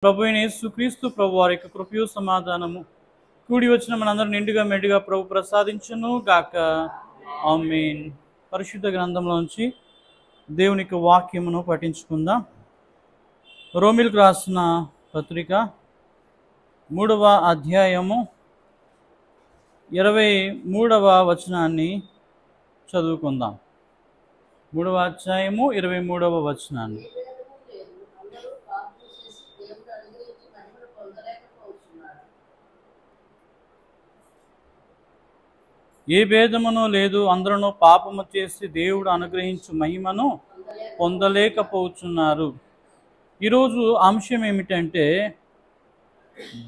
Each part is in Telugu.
ప్రభు అయిన యేసుక్రీస్తు ప్రభు వారి యొక్క కృపయు సమాధానము కూడి వచ్చిన మనందరూ నిండుగా మెండుగా ప్రభు ప్రసాదించును గాక. ఆమేన్. పరిశుద్ధ గ్రంథంలోంచి దేవుని యొక్క వాక్యమును పఠించుకుందాం. రోమిలకు రాసిన పత్రిక 3వ అధ్యాయము 23వ వచనాన్ని చదువుకుందాం. 3వ అధ్యాయము 23వ వచనాన్ని. ఏ భేదమును లేదు, అందరూ పాపము చేసి దేవుడు అనుగ్రహించు మహిమను పొందలేకపోతున్నారు. ఈరోజు అంశం ఏమిటంటే,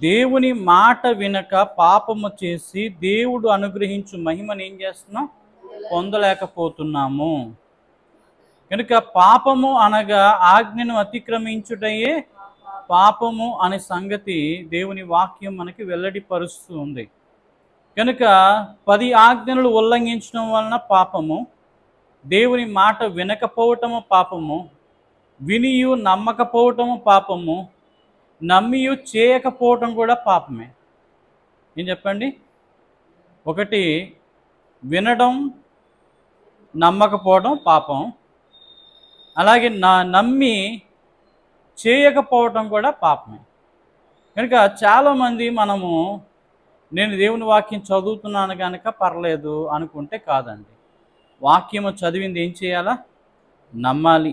దేవుని మాట వినక పాపము చేసి దేవుడు అనుగ్రహించు మహిమను ఏం చేస్తున్నాం? పొందలేకపోతున్నాము. కనుక పాపము అనగా ఆజ్ఞను అతిక్రమించుటయే పాపము అనే సంగతి దేవుని వాక్యం మనకి వెల్లడిపరుస్తూ ఉంది. కనుక 10 ఆజ్ఞలు ఉల్లంఘించడం వలన పాపము, దేవుని మాట వినకపోవటము పాపము, వినియు నమ్మకపోవటము పాపము, నమ్మియు చేయకపోవటం కూడా పాపమే. ఏం చెప్పండి? ఒకటి వినడం, నమ్మకపోవడం పాపం. అలాగే నమ్మి చేయకపోవటం కూడా పాపమే. కనుక చాలామంది నేను దేవుని వాక్యం చదువుతున్నాను కనుక పర్లేదు అనుకుంటే కాదండి. వాక్యము చదివింది ఏం చేయాలా? నమ్మాలి.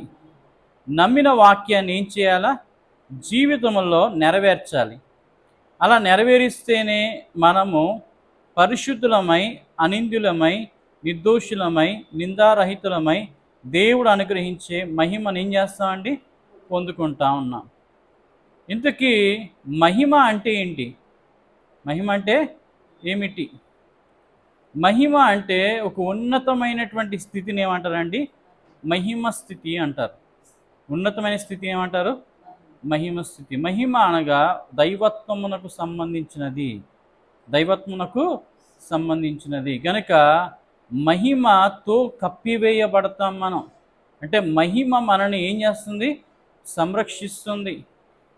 నమ్మిన వాక్యాన్ని ఏం చేయాలా? జీవితంలో నెరవేర్చాలి. అలా నెరవేరిస్తేనే మనము పరిశుద్ధులమై, అనింద్యులమై, నిర్దోషులమై, నిందారహితులమై దేవుడు అనుగ్రహించే మహిమను ఏం చేస్తామండి? పొందుకుంటా ఉన్నాం. ఇంతకీ మహిమ అంటే ఏంటి? మహిమ అంటే ఏమిటి? మహిమ అంటే ఒక ఉన్నతమైనటువంటి స్థితిని ఏమంటారండి? మహిమ స్థితి అంటారు. ఉన్నతమైన స్థితి ఏమంటారు? మహిమ స్థితి. మహిమ అనగా దైవత్వమునకు సంబంధించినది. దైవత్వమునకు సంబంధించినది కనుక మహిమతో కప్పివేయబడతాం మనం. అంటే మహిమ మనని ఏం చేస్తుంది? సంరక్షిస్తుంది.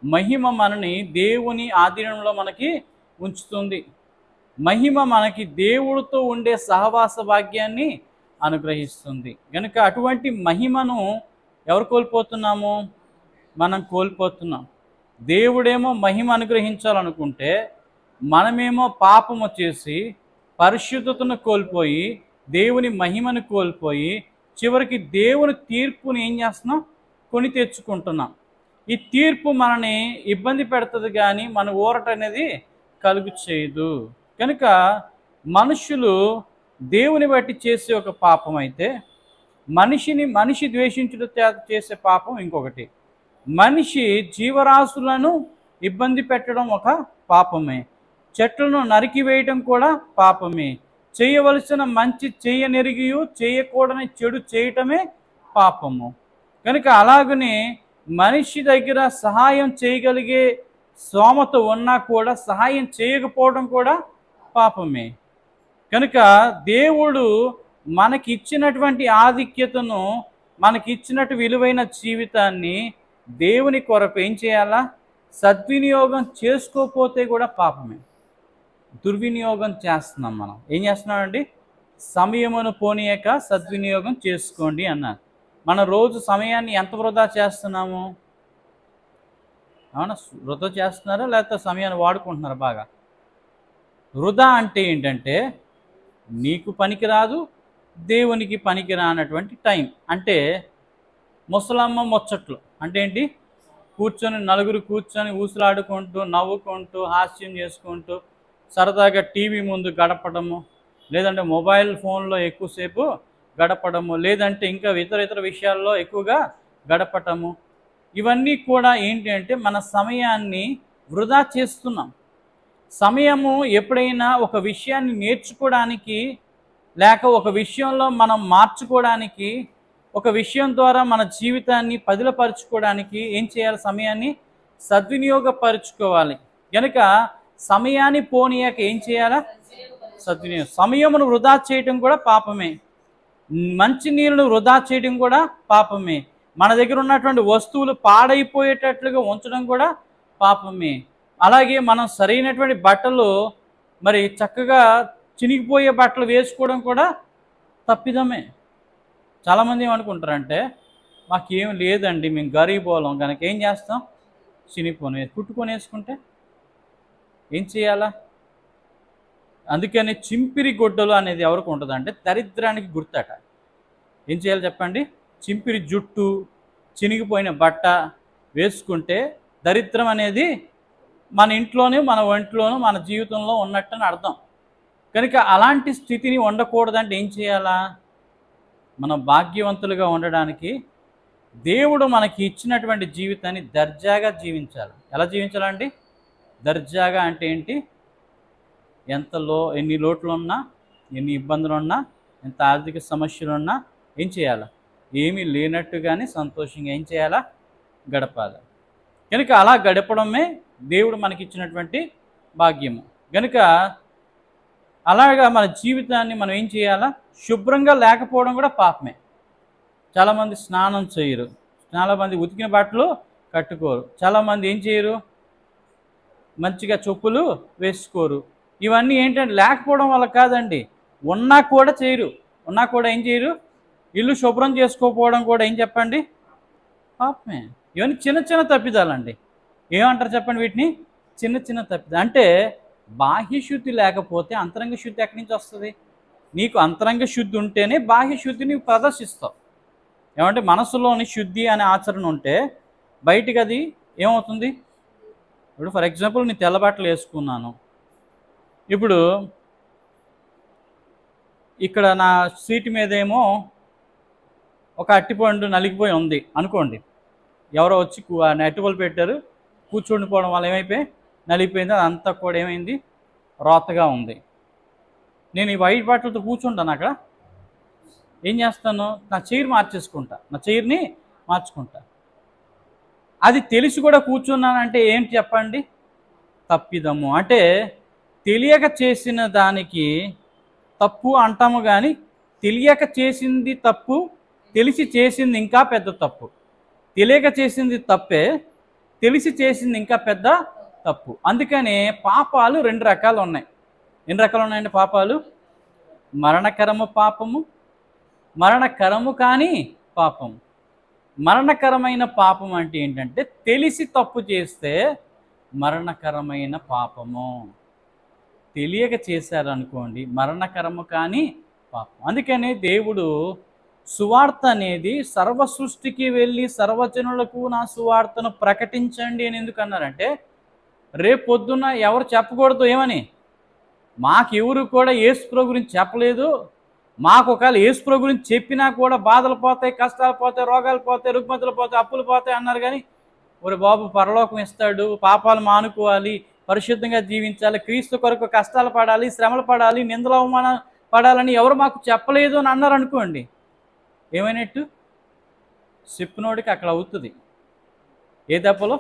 మహిమ మనని దేవుని ఆధీనంలో మనకి ఉంచుతుంది. మహిమ మనకి దేవుడితో ఉండే సహవాస భాగ్యాన్ని అనుగ్రహిస్తుంది. కనుక అటువంటి మహిమను ఎవరు కోల్పోతున్నాము? మనం కోల్పోతున్నాం. దేవుడేమో మహిమ అనుగ్రహించాలనుకుంటే మనమేమో పాపము చేసి పరిశుద్ధతను కోల్పోయి దేవుని మహిమను కోల్పోయి చివరికి దేవుని తీర్పుని ఏం చేస్తున్నాం? కొని తెచ్చుకుంటున్నాం. ఈ తీర్పు మనని ఇబ్బంది పెడుతుంది కానీ మన ఊరట అనేది కలుగు చేయదు. కనుక మనుషులు దేవుని బట్టి చేసే ఒక పాపం అయితే, మనిషి ద్వేషించుట చేసే పాపం ఇంకొకటి. మనిషి జీవరాశులను ఇబ్బంది పెట్టడం ఒక పాపమే. చెట్లను నరికివేయడం కూడా పాపమే. చేయవలసిన మంచి చేయనెరిగియు చేయకూడని చెడు చేయటమే పాపము. కనుక అలాగనే మనిషి దగ్గర సహాయం చేయగలిగే స్తోమత ఉన్నా కూడా సహాయం చేయకపోవడం కూడా పాపమే. కనుక దేవుడు మనకిచ్చినటువంటి ఆధిక్యతను, మనకిచ్చినట్టు విలువైన జీవితాన్ని దేవుని కొరకు ఏం చేయాలా? సద్వినియోగం చేసుకోకపోతే కూడా పాపమే. దుర్వినియోగం చేస్తున్నాం. మనం ఏం చేస్తున్నామండి? సమయమును పోనీయక సద్వినియోగం చేసుకోండి అన్నారు. మన రోజు సమయాన్ని ఎంత వృధా చేస్తున్నాము? అవునా? వృధా చేస్తున్నారా లేకపోతే సమయాన్ని వాడుకుంటున్నారా? బాగా వృధా అంటే ఏంటంటే నీకు పనికిరాదు, దేవునికి పనికిరానటువంటి టైం. అంటే ముసలమ్మ ముచ్చట్లు అంటే ఏంటి? నలుగురు కూర్చొని ఊసులాడుకుంటూ, నవ్వుకుంటూ, హాస్యం చేసుకుంటూ, సరదాగా టీవీ ముందు గడపడము, లేదంటే మొబైల్ ఫోన్లో ఎక్కువసేపు గడపడము, లేదంటే ఇంకా ఇతర విషయాల్లో ఎక్కువగా గడపటము. ఇవన్నీ కూడా ఏంటి అంటే మన సమయాన్ని వృధా చేస్తున్నాం. సమయము ఎప్పుడైనా ఒక విషయాన్ని నేర్చుకోవడానికి, లేక ఒక విషయంలో మనం మార్చుకోవడానికి, ఒక విషయం ద్వారా మన జీవితాన్ని పదిలపరుచుకోవడానికి ఏం చేయాలి? సమయాన్ని సద్వినియోగపరుచుకోవాలి. కనుక సమయాన్ని పోనీయక ఏం చేయాలా? సద్వినియోగం. సమయమును వృధా చేయటం కూడా పాపమే. మంచి నీళ్ళను వృధా చేయడం కూడా పాపమే. మన దగ్గర ఉన్నటువంటి వస్తువులు పాడైపోయేటట్లుగా ఉంచడం కూడా పాపమే. అలాగే మనం సరైనటువంటి బట్టలు మరి చక్కగా చినిగిపోయే బట్టలు వేసుకోవడం కూడా తప్పిదమే. చాలామంది ఏమనుకుంటారంటే మాకేం లేదండి, మేము గరీబోళం కనుక ఏం చేస్తాం, చినిగిపోయి కుట్టుకొని వేసుకుంటే ఏం చేయాలా? అందుకని చింపిరి గుడ్డలు అనేది ఎవరికి ఉంటుంది అంటే దరిద్రానికి గుర్తట. ఏం చేయాలి చెప్పండి? చింపిరి జుట్టు, చినిగిపోయిన బట్ట వేసుకుంటే దరిద్రం అనేది మన ఇంట్లోనే, మన ఒంట్లోనూ, మన జీవితంలో ఉన్నట్టని అర్థం. కనుక అలాంటి స్థితిని ఉండకూడదంటే ఏం చేయాలా? మనం భాగ్యవంతులుగా ఉండడానికి దేవుడు మనకి ఇచ్చినటువంటి జీవితాన్ని దర్జాగా జీవించాలి. ఎలా జీవించాలండి? దర్జాగా అంటే ఏంటి? ఎన్ని లోట్లు ఉన్నా, ఎన్ని ఇబ్బందులు ఉన్నా, ఎంత ఆర్థిక సమస్యలు ఉన్నా ఏం చేయాలా? ఏమీ లేనట్టుగానే సంతోషంగా ఏం చేయాలా? గడపాలి. కనుక అలా గడపడమే దేవుడు మనకిచ్చినటువంటి భాగ్యము. కనుక అలాగా మన జీవితాన్ని మనం ఏం చేయాలా? శుభ్రంగా లేకపోవడం కూడా పాపమే. చాలామంది స్నానం చేయరు, చాలామంది ఉతికిన బట్టలు కట్టుకోరు, చాలామంది ఏం చేయరు, మంచిగా చెప్పులు వేసుకోరు. ఇవన్నీ ఏంటంటే లేకపోవడం వల్ల కాదండి, ఉన్నా కూడా చేయరు. ఉన్నా కూడా ఏం చేయరు? ఇల్లు శుభ్రం చేసుకోకపోవడం కూడా ఏం చెప్పండి? పాపమే. ఇవన్నీ చిన్న చిన్న తప్పిదాలండి. ఏమంటారు చెప్పండి వీటిని? చిన్న చిన్న తప్పిదాలు. అంటే బాహ్య శుద్ధి లేకపోతే అంతరంగ శుద్ధి ఎక్కడి నుంచి వస్తుంది? నీకు అంతరంగ శుద్ధి ఉంటేనే బాహ్య శుద్ధి నీకు ప్రదర్శిస్తావు. ఏమంటే మనసులోని శుద్ధి అనే ఆచరణ ఉంటే బయటికి అది ఏమవుతుంది? ఇప్పుడు ఫర్ ఎగ్జాంపుల్ నేను తెల్లబట్టలు వేసుకున్నాను, ఇప్పుడు ఇక్కడ నా సీటు మీదేమో ఒక అట్టిపండు నలిగిపోయి ఉంది అనుకోండి. ఎవరో వచ్చి అట్టిపళ్ళు పెట్టారు, కూర్చుండిపోవడం వల్ల ఏమైపోయి నలిగిపోయింది. అదంతా కూడా ఏమైంది? రోతగా ఉంది. నేను ఈ వైట్ బట్టలతో కూర్చుంటాను, అక్కడ ఏం చేస్తాను? నా చైర్ మార్చేసుకుంటా, నా చైర్ని మార్చుకుంటా. అది తెలిసి కూడా కూర్చున్నానంటే ఏంటి చెప్పండి? తప్పిదము. అంటే తెలియక చేసిన దానికి తప్పు అంటాము, కానీ తెలియక చేసింది తప్పు, తెలిసి చేసింది ఇంకా పెద్ద తప్పు. తెలియక చేసింది తప్పే, తెలిసి చేసింది ఇంకా పెద్ద తప్పు. అందుకనే పాపాలు రెండు రకాలు ఉన్నాయి. ఎన్ని రకాలు ఉన్నాయండి పాపాలు? మరణకరము పాపము, మరణకరము కానీ పాపము. మరణకరమైన పాపం అంటే ఏంటంటే తెలిసి తప్పు చేస్తే మరణకరమైన పాపము. తెలియక చేశారనుకోండి మరణకరము కానీ పాపం. అందుకని దేవుడు సువార్త అనేది సర్వ సృష్టికి వెళ్ళి సర్వజనులకు నా సువార్తను ప్రకటించండి అని ఎందుకు అన్నారంటే, రేపు పొద్దున్న ఎవరు చెప్పకూడదు ఏమని, మాకెవరు కూడా యేసుప్రభు గురించి చెప్పలేదు, మాకు ఒకవేళ యేసుప్రభు గురించి చెప్పినా కూడా బాధలు పోతాయి, కష్టాలు పోతాయి, రోగాలు పోతాయి, రుగ్మతులు పోతాయి, అప్పులు పోతాయి అన్నారు. కానీ ఒరే బాబు పరలోకం ఇస్తాడు, పాపాలు మానుకోవాలి, పరిశుద్ధంగా జీవించాలి, క్రీస్తు కొరకు కష్టాలు పడాలి, శ్రమలు పడాలి, నిందలు అవమానం పడాలని ఎవరు మాకు చెప్పలేదు అని అన్నారు అనుకోండి, ఏమైనట్టు? చెప్పినోడికి అక్కడ అవుతుంది. ఏ దెబ్బలో?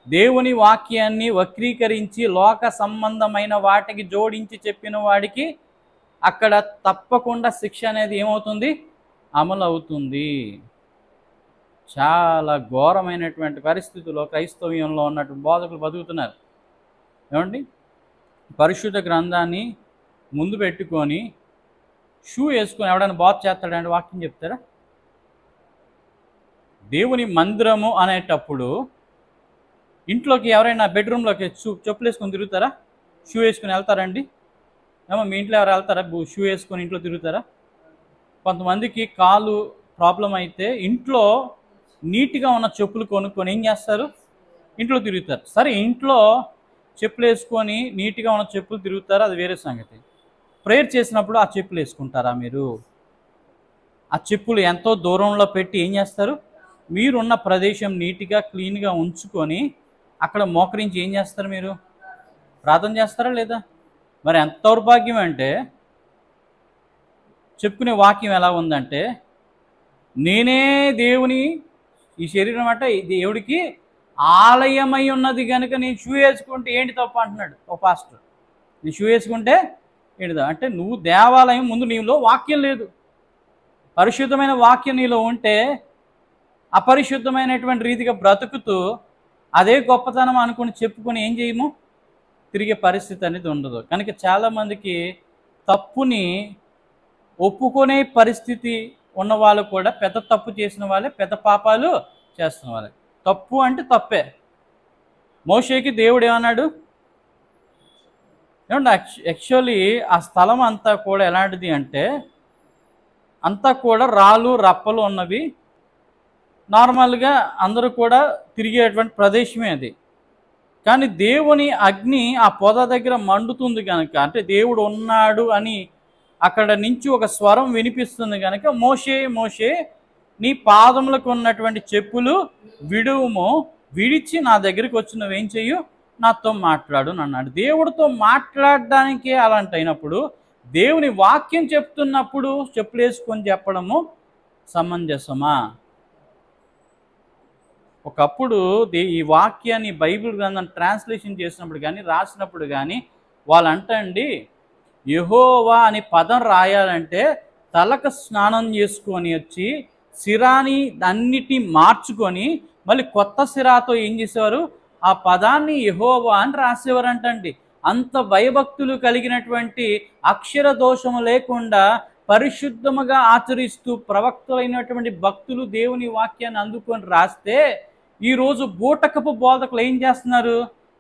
దేవుని వాక్యాన్ని వక్రీకరించి లోక సంబంధమైన వాటికి జోడించి చెప్పిన వాడికి అక్కడ తప్పకుండా శిక్ష అనేది ఏమవుతుంది? అమలు అవుతుంది. చాలా ఘోరమైనటువంటి పరిస్థితుల్లో క్రైస్తవ్యంలో ఉన్నటువంటి బోధకులు బతుకుతున్నారు. ఏమండి? పరిశుద్ధ గ్రంథాన్ని ముందు పెట్టుకొని షూ వేసుకొని ఎవడైనా బోధ చేస్తాడంటే వాక్యం చెప్తారా? దేవుని మందిరము అనేటప్పుడు ఇంట్లోకి ఎవరైనా బెడ్రూమ్లోకి చెప్పులు వేసుకొని తిరుగుతారా? షూ వేసుకొని వెళ్తారండి? ఏమో మీ ఇంట్లో ఎవరు వెళ్తారా షూ వేసుకొని ఇంట్లో తిరుగుతారా? కొంతమందికి కాలు ప్రాబ్లం అయితే ఇంట్లో నీట్గా ఉన్న చెప్పులు కొనుక్కొని ఏం చేస్తారు? ఇంట్లో తిరుగుతారు. సరే, ఇంట్లో చెప్పులు వేసుకొని నీట్గా ఉన్న చెప్పులు తిరుగుతారు, అది వేరే సంగతి. ప్రేయర్ చేసినప్పుడు ఆ చెప్పులు వేసుకుంటారా మీరు? ఆ చెప్పులు ఎంతో దూరంలో పెట్టి ఏం చేస్తారు? మీరున్న ప్రదేశం నీట్గా క్లీన్గా ఉంచుకొని అక్కడ మోకరించి ఏం చేస్తారు? మీరు ప్రార్థన చేస్తారా లేదా? మరి ఎంత దౌర్భాగ్యం అంటే చెప్పుకునే వాక్యం ఎలా ఉందంటే, నేనే దేవుని, ఈ శరీరం అంటే దేవుడికి ఆలయమై ఉన్నది కనుక నేను షూ వేసుకుంటే ఏంటి తప్పు అంటున్నాడు ఒక పాస్టర్. నేను షూ వేసుకుంటే ఏంటిదా అంటే, నువ్వు దేవాలయం ముందు నీలో వాక్యం లేదు. పరిశుద్ధమైన వాక్యం నీలో ఉంటే అపరిశుద్ధమైనటువంటి రీతిగా బ్రతుకుతూ అదే గొప్పతనం అనుకుని చెప్పుకొని ఏం చేయము, తిరిగే పరిస్థితి అనేది ఉండదు. కనుక చాలామందికి తప్పుని ఒప్పుకునే పరిస్థితి ఉన్న వాళ్ళు కూడా పెద్ద తప్పు చేసిన వాళ్ళే, పెద్ద పాపాలు చేస్తున్న వాళ్ళే. తప్పు అంటే తప్పే. మోషేకి దేవుడు ఏమన్నాడు ఏమంటే, యాక్చువల్లీ ఆ స్థలం అంతా కూడా ఎలాంటిది అంటే అంతా కూడా రాళ్ళు రప్పలు ఉన్నవి. నార్మల్గా అందరూ కూడా తిరిగేటువంటి ప్రదేశమే అది. కానీ దేవుని అగ్ని ఆ పొద దగ్గర మండుతుంది కనుక, అంటే దేవుడు ఉన్నాడు అని అక్కడ నుంచి ఒక స్వరం వినిపిస్తుంది కనుక, మోషే మోషే నీ పాదములకు ఉన్నటువంటి చెప్పులు విడువుము, విడిచి నా దగ్గరికి వచ్చి నువ్వేం చెయ్యు, నాతో మాట్లాడు అన్నాడు. దేవుడితో మాట్లాడడానికే అలాంటి అయినప్పుడు దేవుని వాక్యం చెప్తున్నప్పుడు చెప్పులు వేసుకొని చెప్పడము సమంజసమా? ఒకప్పుడు ఈ వాక్యాన్ని బైబిల్ గ్రంథం ట్రాన్స్లేషన్ చేసినప్పుడు కానీ రాసినప్పుడు కానీ వాళ్ళు అంటండి, యెహోవా అని పదం రాయాలంటే తలకు స్నానం చేసుకొని వచ్చి సిరాని అన్నిటినీ మార్చుకొని మళ్ళీ కొత్త సిరాతో ఏం చేసేవారు, ఆ పదాన్ని యెహోవా అని రాసేవారంటండి. అంత భయభక్తులు కలిగినటువంటి అక్షర దోషము లేకుండా పరిశుద్ధముగా ఆచరిస్తూ ప్రవక్తలైనటువంటి భక్తులు దేవుని వాక్యాన్ని అందుకొని రాస్తే, ఈరోజు బూటకపు బోధకులు ఏం చేస్తున్నారు,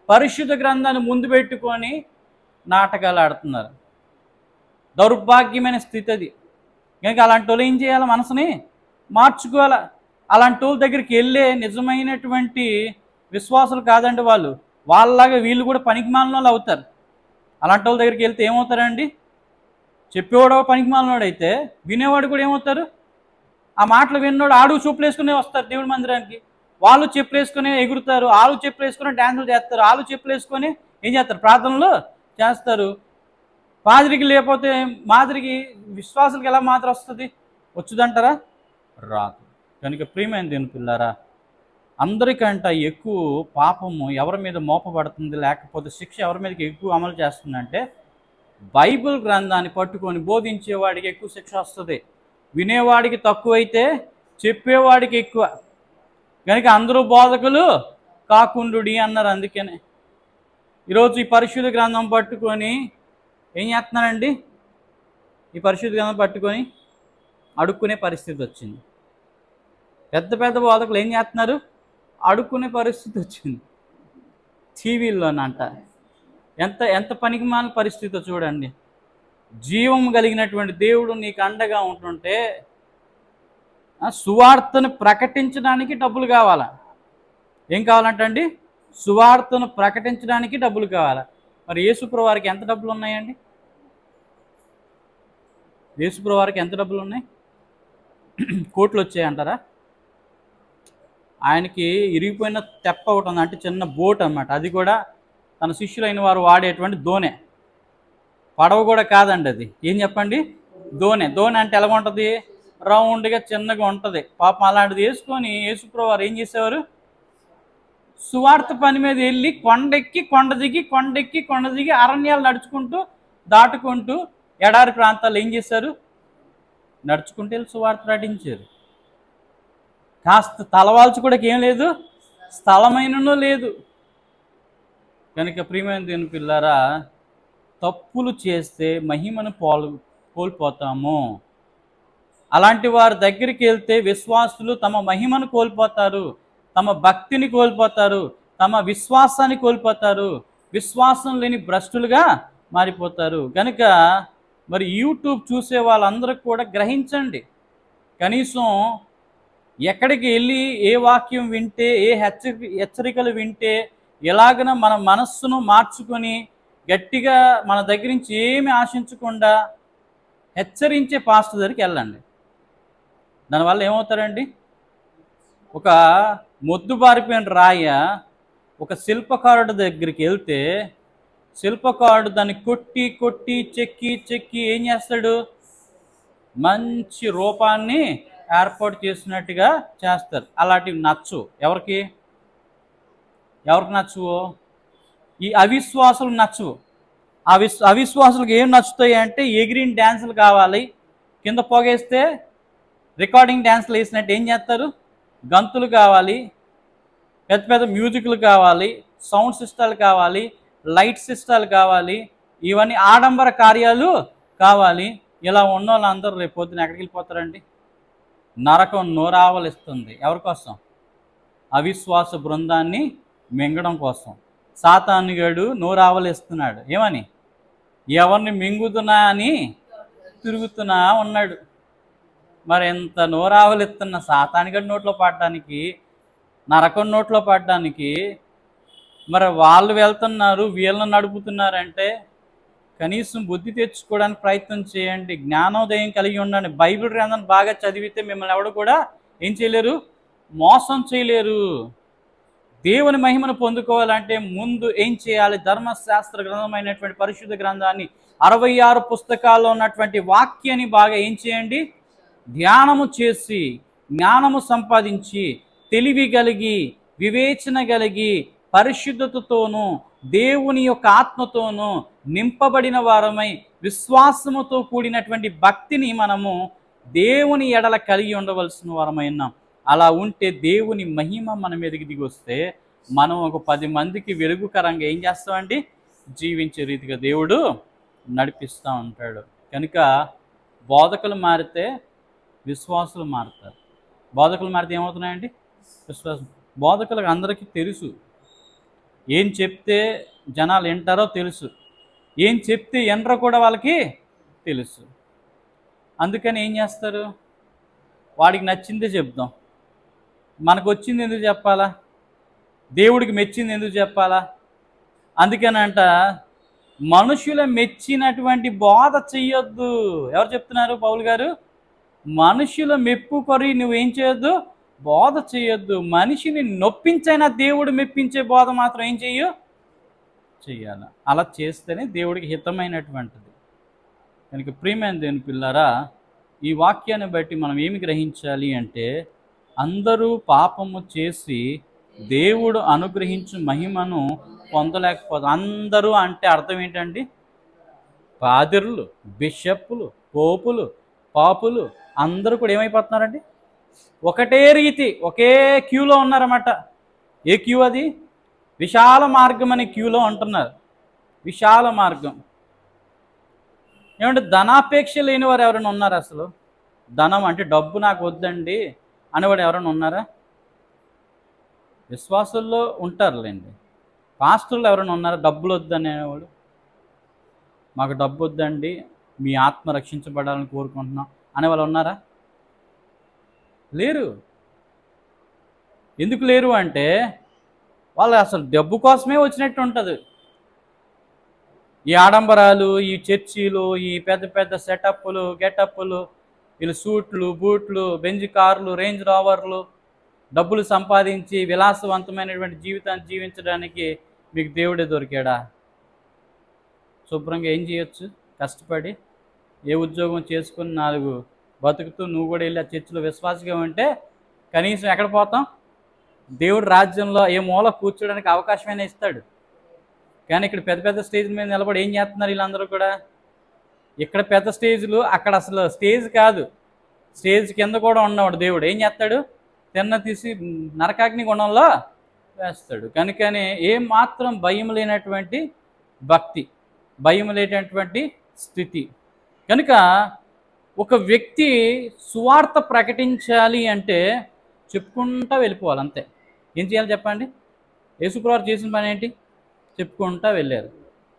పరిశుద్ధ గ్రంథాన్ని ముందు పెట్టుకొని నాటకాలు ఆడుతున్నారు. దౌర్భాగ్యమైన స్థితి అది. కనుక అలాంటి వాళ్ళు ఏం చేయాలి, మనసుని మార్చుకోవాలి. అలాంటి వాళ్ళ దగ్గరికి వెళ్ళే నిజమైనటువంటి విశ్వాసులు కాదండి వాళ్ళు. వాళ్ళలాగా వీళ్ళు కూడా పనికిమాలిన వాళ్ళు అవుతారు. అలాంటి వాళ్ళ దగ్గరికి వెళ్తే ఏమవుతారండి, చెప్పేవాడు పనికిమాలినోడు అయితే వినేవాడు కూడా ఏమవుతారు, ఆ మాటలు విన్నోడు ఆడు చెప్పులు వేసుకునే వస్తారు దేవుడి మందిరానికి. వాళ్ళు చెప్పులు వేసుకుని ఎగురుతారు, వాళ్ళు చెప్పులు వేసుకుని డ్యాన్సులు చేస్తారు, వాళ్ళు చెప్పులు వేసుకొని ఏం చేస్తారు, ప్రార్థనలు చేస్తారు. మాదిరికి లేకపోతే మాదిరికి విశ్వాసులకు ఎలా మాత్రం వస్తుంది, వచ్చుదంటారా, రాదు. కనుక ప్రియమైన దేవుని పిల్లారా, అందరికంట ఎక్కువ పాపము ఎవరి మీద మోపబడుతుంది, లేకపోతే శిక్ష ఎవరి మీదకి ఎక్కువ అమలు చేస్తుందంటే బైబిల్ గ్రంథాన్ని పట్టుకొని బోధించేవాడికి ఎక్కువ శిక్ష వస్తుంది. వినేవాడికి తక్కువైతే చెప్పేవాడికి ఎక్కువ. కనుక అందరూ బోధకులు కాకుండుడి అన్నారు. అందుకనే ఈరోజు ఈ పరిశుద్ధ గ్రంథం పట్టుకొని ఏం చేస్తున్నారండి, ఈ పరిశుద్ధ గ్రంథం పట్టుకొని అడుక్కునే పరిస్థితి వచ్చింది. పెద్ద పెద్ద బోధకులు ఏం చేస్తున్నారు, అడుక్కునే పరిస్థితి వచ్చింది టీవీల్లోనంట. ఎంత ఎంత పనికిమాలిన పరిస్థితి చూడండి. జీవం కలిగినటువంటి దేవుడు నీకు అండగా ఉంటుంటే సువార్తను ప్రకటించడానికి డబ్బులు కావాలా? ఏం కావాలంటండి, సువార్తను ప్రకటించడానికి డబ్బులు కావాలా? మరి యేసుప్రభు వారికి ఎంత డబ్బులు ఉన్నాయండి? యేసుప్రభు వారికి ఎంత డబ్బులు ఉన్నాయి? కోట్లు వచ్చాయంటారా? ఆయనకి ఇరిగిపోయిన తెప్ప ఒకటి ఉంది, అంటే చిన్న బోట్ అన్నమాట. అది కూడా తన శిష్యులైన వారు వాడేటువంటి దోణె, పడవ కూడా కాదండి అది. ఏం చెప్పండి, దోణె. దోణె అంటే ఎలా ఉంటుంది, రౌండ్గా చిన్నగా ఉంటుంది. పాపం అలాంటిది వేసుకొని యేసుప్రభు వారు ఏం చేసేవారు, సువార్త పని మీద వెళ్ళి కొండెక్కి కొండ దిగి, కొండెక్కి కొండ దిగి అరణ్యాలు నడుచుకుంటూ దాటుకుంటూ ఎడారి ప్రాంతాలు ఏం చేశారు, నడుచుకుంటూ వెళ్ళి సువార్త ప్రకటించారు. కాస్త తలవాల్చు కూడా ఏం లేదు, స్థలమైనను లేదు. కనుక ప్రియమైన దేవుని పిల్లారా, తప్పులు చేస్తే మహిమను కోల్పోతాము. అలాంటి వారి దగ్గరికి వెళ్తే విశ్వాసులు తమ మహిమను కోల్పోతారు, తమ భక్తిని కోల్పోతారు, తమ విశ్వాసాన్ని కోల్పోతారు, విశ్వాసం లేని భ్రష్టులుగా మారిపోతారు. కనుక మరి యూట్యూబ్ చూసే వాళ్ళందరూ కూడా గ్రహించండి. కనీసం ఎక్కడికి వెళ్ళి ఏ వాక్యం వింటే, ఏ హెచ్చరికలు వింటే ఎలాగన మన మనస్సును మార్చుకొని గట్టిగా మన దగ్గర నుంచి ఏమి ఆశించకుండా హెచ్చరించే పాస్టర్ దగ్గరికి వెళ్ళండి. దానివల్ల ఏమవుతారండి, ఒక మొద్దుబారిపోయిన రాయ ఒక శిల్పకారుడి దగ్గరికి వెళ్తే శిల్పకారుడు దాన్ని కొట్టి కొట్టి చెక్కి చెక్కి ఏం చేస్తాడు, మంచి రూపాన్ని ఏర్పాటు చేసినట్టుగా చేస్తారు. అలాంటివి నచ్చు ఎవరికి నచ్చువో, ఈ అవిశ్వాసులకు నచ్చువు. అవిశ్వాసులకు ఏం నచ్చుతాయి అంటే ఎగిరిన్ డ్యాన్సులు కావాలి, కింద పోగేస్తే రికార్డింగ్ డ్యాన్సులు వేసినట్టు ఏం చేస్తారు, గంతులు కావాలి. పెద్ద పెద్ద మ్యూజిక్లు కావాలి, సౌండ్ సిస్టాలు కావాలి, లైట్ సిస్టాలు కావాలి, ఇవన్నీ ఆడంబర కార్యాలు కావాలి. ఇలా ఉన్న వాళ్ళందరూ రేపు పొద్దున ఎక్కడికి వెళ్ళిపోతారండి? నరకం నోరావలిస్తుంది. ఎవరి కోసం? అవిశ్వాస బృందాన్ని మింగడం కోసం. సాతానుగాడు నోరావలిస్తున్నాడు. ఏమని? ఎవరిని మింగుతున్నా అని తిరుగుతున్నా ఉన్నాడు. మరి ఎంత నోరావలిస్తున్న సాతానుగాడి నోట్లో పడడానికి, నరకం నోట్లో పడడానికి మరి వాళ్ళు వెళ్తున్నారు, వీళ్ళని నడుపుతున్నారంటే కనీసం బుద్ధి తెచ్చుకోవడానికి ప్రయత్నం చేయండి. జ్ఞానోదయం కలిగి ఉండండి. బైబిల్ గ్రంథాన్ని బాగా చదివితే మిమ్మల్ని ఎవడు కూడా ఏం చేయలేరు? మోసం చేయలేరు. దేవుని మహిమను పొందుకోవాలంటే ముందు ఏం చేయాలి? ధర్మశాస్త్ర గ్రంథమైనటువంటి పరిశుద్ధ గ్రంథాన్ని 66 పుస్తకాల్లో ఉన్నటువంటి వాక్యాన్ని బాగా ఏం చేయండి? ధ్యానము చేసి, జ్ఞానము సంపాదించి, తెలివి కలిగి, వివేచన కలిగి, పరిశుద్ధతతోనూ దేవుని యొక్క ఆత్మతోనూ నింపబడిన వారమై విశ్వాసముతో కూడినటువంటి భక్తిని మనము దేవుని ఎడల కలిగి ఉండవలసిన వారమై ఉన్నాం. అలా ఉంటే దేవుని మహిమ మన మీదకి దిగి వస్తే మనం ఒక 10 మందికి వెలుగుకరంగా ఏం చేస్తామండి? జీవించే రీతిగా దేవుడు నడిపిస్తూ ఉంటాడు. కనుక బోధకులు మారితే విశ్వాసులు మారుతారు. బోధకులు మారితే ఏమవుతున్నాయండి? విశ్వాసం. బోధకులకు అందరికీ తెలుసు ఏం చెప్తే జనాలు వింటారో తెలుసు, ఏం చెప్తే వినరో కూడా వాళ్ళకి తెలుసు. అందుకని ఏం చేస్తారు? వాడికి నచ్చిందే చెప్దాం, మనకు వచ్చింది ఎందుకు చెప్పాలా, దేవుడికి మెచ్చింది ఎందుకు చెప్పాలా. అందుకనంట మనుషుల మెచ్చినటువంటి బోధ చెయ్యొద్దు. ఎవరు చెప్తున్నారు? పౌలు గారు. మనుషుల మెప్పు కొరి నువ్వేం చేయొద్దు? బోధ చేయొద్దు. మనిషిని నొప్పించైనా దేవుడు మెప్పించే బోధ మాత్రం ఏం చెయ్యాలి. అలా చేస్తేనే దేవుడికి హితమైనటువంటిది. కనుక ప్రియమైన దేవుని పిల్లారా, ఈ వాక్యాన్ని బట్టి మనం ఏమి గ్రహించాలి అంటే, అందరూ పాపము చేసి దేవుడు అనుగ్రహించు మహిమను పొందలేకపోతారు. అందరూ అంటే అర్థం ఏంటండి? పాదిరులు, బిషప్పులు, పోపులు, పాపులు అందరూ కూడా ఏమైపోతున్నారండి? ఒకటే రీతి, ఒకే క్యూలో ఉన్నారన్నమాట. ఏ క్యూ అది? విశాల మార్గం అనే క్యూలో ఉంటున్నారు. విశాల మార్గం ఏమంటే ధనాపేక్ష లేని వారు ఎవరైనా ఉన్నారా? అసలు ధనం అంటే డబ్బు నాకు వద్దండి అనేవాడు ఎవరైనా ఉన్నారా? విశ్వాసుల్లో ఉంటారులేండి. పాస్టర్లు ఎవరైనా ఉన్నారా డబ్బులు వద్దనేవాడు? మాకు డబ్బు వద్దండి, మీ ఆత్మ రక్షించబడాలని కోరుకుంటున్నాం అనేవాళ్ళు ఉన్నారా? లేరు. ఎందుకు లేరు అంటే వాళ్ళు అసలు డబ్బు కోసమే వచ్చినట్టు ఉంటుంది. ఈ ఆడంబరాలు, ఈ చర్చీలు, ఈ పెద్ద పెద్ద సెటప్లు, గెటప్లు, వీళ్ళు సూట్లు, బూట్లు, బెంజ్ కార్లు, రేంజ్ రోవర్లు, డబ్బులు సంపాదించి విలాసవంతమైనటువంటి జీవితాన్ని జీవించడానికి మీకు దేవుడే దొరికాడా? శుభ్రంగా ఏం చేయొచ్చు? కష్టపడి ఏ ఉద్యోగం చేసుకుని 4 బతుకుతూ నువ్వు కూడా వెళ్ళి ఆ చర్చిలో విశ్వాసంగా ఉంటే కనీసం ఎక్కడ పోతాం? దేవుడు రాజ్యంలో ఏ మూల కూర్చోడానికి అవకాశమైనా ఇస్తాడు. కానీ ఇక్కడ పెద్ద పెద్ద స్టేజ్ మీద నిలబడి ఏం చేస్తున్నారు వీళ్ళందరూ కూడా? ఇక్కడ పెద్ద స్టేజ్లు, అక్కడ అసలు స్టేజ్ కాదు, స్టేజ్ కింద కూడా ఉన్నవాడు దేవుడు ఏం చేస్తాడు? తిన్న తీసి నరకాగ్ని గుణంలో వేస్తాడు. కనుకనే ఏమాత్రం భయం లేనటువంటి భక్తి, భయం లేనటువంటి స్థితి. కనుక ఒక వ్యక్తి సువార్త ప్రకటించాలి అంటే చెప్పుకుంటా వెళ్ళిపోవాలి, అంతే. ఏం చేయాలి చెప్పండి? యేసుప్రభువు చేసిన పని ఏంటి? చెప్పుకుంటా వెళ్ళారు.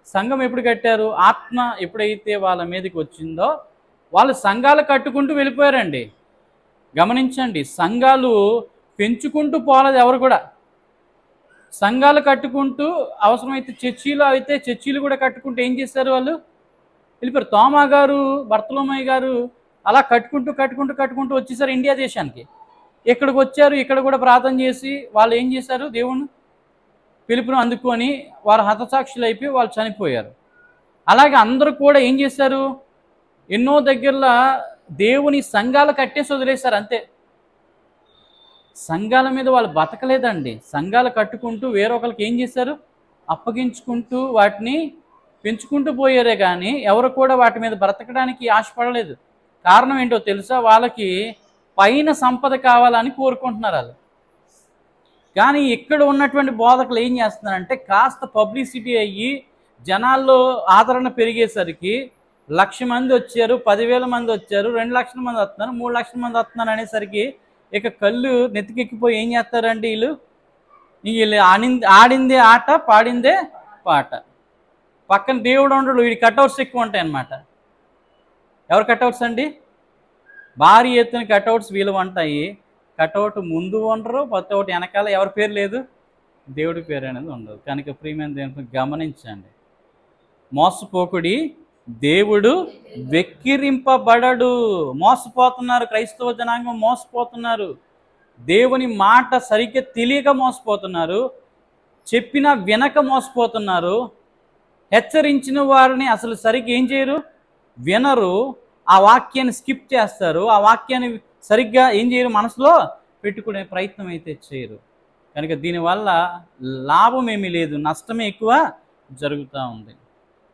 సంఘం ఎప్పుడు కట్టారు? ఆత్మ ఎప్పుడైతే వాళ్ళ మీదకి వచ్చిందో వాళ్ళు సంఘాలు కట్టుకుంటూ వెళ్ళిపోయారండి. గమనించండి, సంఘాలు పెంచుకుంటూ పోలేదు ఎవరు కూడా. సంఘాలు కట్టుకుంటూ, అవసరమైతే చర్చీలు అయితే చర్చీలు కూడా కట్టుకుంటూ ఏం చేశారు? వాళ్ళు వెళ్ళిపోయారు. తోమా గారు, బర్తలోమయ్య గారు అలా కట్టుకుంటూ వచ్చేసారు ఇండియా దేశానికి. ఇక్కడికి వచ్చారు, ఇక్కడ కూడా ప్రార్థన చేసి వాళ్ళు ఏం చేశారు? దేవుని పిలుపును అందుకొని వారు హతసాక్షులు అయిపోయి వాళ్ళు చనిపోయారు. అలాగే అందరూ కూడా ఏం చేశారు? ఎన్నో దగ్గరలో దేవుని సంఘాలు కట్టేసి వదిలేశారు, అంతే. సంఘాల మీద వాళ్ళు బతకలేదండి. సంఘాలు కట్టుకుంటూ వేరొకరికి ఏం చేశారు? అప్పగించుకుంటూ వాటిని పెంచుకుంటూ పోయారే కానీ ఎవరు కూడా వాటి మీద బ్రతకడానికి ఆశపడలేదు. కారణం ఏంటో తెలుసా? వాళ్ళకి పైన సంపద కావాలని కోరుకుంటున్నారు. వాళ్ళు కానీ ఇక్కడ ఉన్నటువంటి బోధకులు ఏం చేస్తున్నారంటే కాస్త పబ్లిసిటీ అయ్యి జనాల్లో ఆదరణ పెరిగేసరికి 1,00,000 మంది వచ్చారు, 10,000 మంది వచ్చారు, 2,00,000 మంది వస్తున్నారు, 3,00,000 మంది వస్తున్నారు అనేసరికి ఇక కళ్ళు నెత్తికెక్కిపోయి ఏం చేస్తారండి వీళ్ళు ఆడిందే ఆట, పాడిందే పాట. పక్కన దేవుడు ఉండడు, వీడి కట్అవుట్స్ ఎక్కువ ఉంటాయి అన్నమాట. ఎవరు కట్అవుట్స్ అండి? భారీ ఎత్తున కట్అవుట్స్ వీళ్ళు ఉంటాయి. కట్అవుట్ ముందు ఉండరు, కట్అవుట్ వెనకాల ఎవరి పేరు లేదు, దేవుడి పేరు అనేది ఉండదు. కనుక ప్రియమైన దేవుని గమనించండి, మోసపోకుడి, దేవుడు వెక్కిరింపబడడు. మోసపోతున్నారు, క్రైస్తవ జనాంగం మోసపోతున్నారు. దేవుని మాట సరిగ్గా తెలియక మోసపోతున్నారు, చెప్పినా వినక మోసపోతున్నారు. హెచ్చరించిన వారిని అసలు సరిగ్గా ఏం చేయరు, వినరు. ఆ వాక్యాన్ని స్కిప్ చేస్తారు, ఆ వాక్యాన్ని సరిగ్గా ఏం చేయరు, మనసులో పెట్టుకునే ప్రయత్నం అయితే చేయరు. కనుక దీనివల్ల లాభం ఏమీ లేదు, నష్టమే ఎక్కువ జరుగుతూ ఉంది.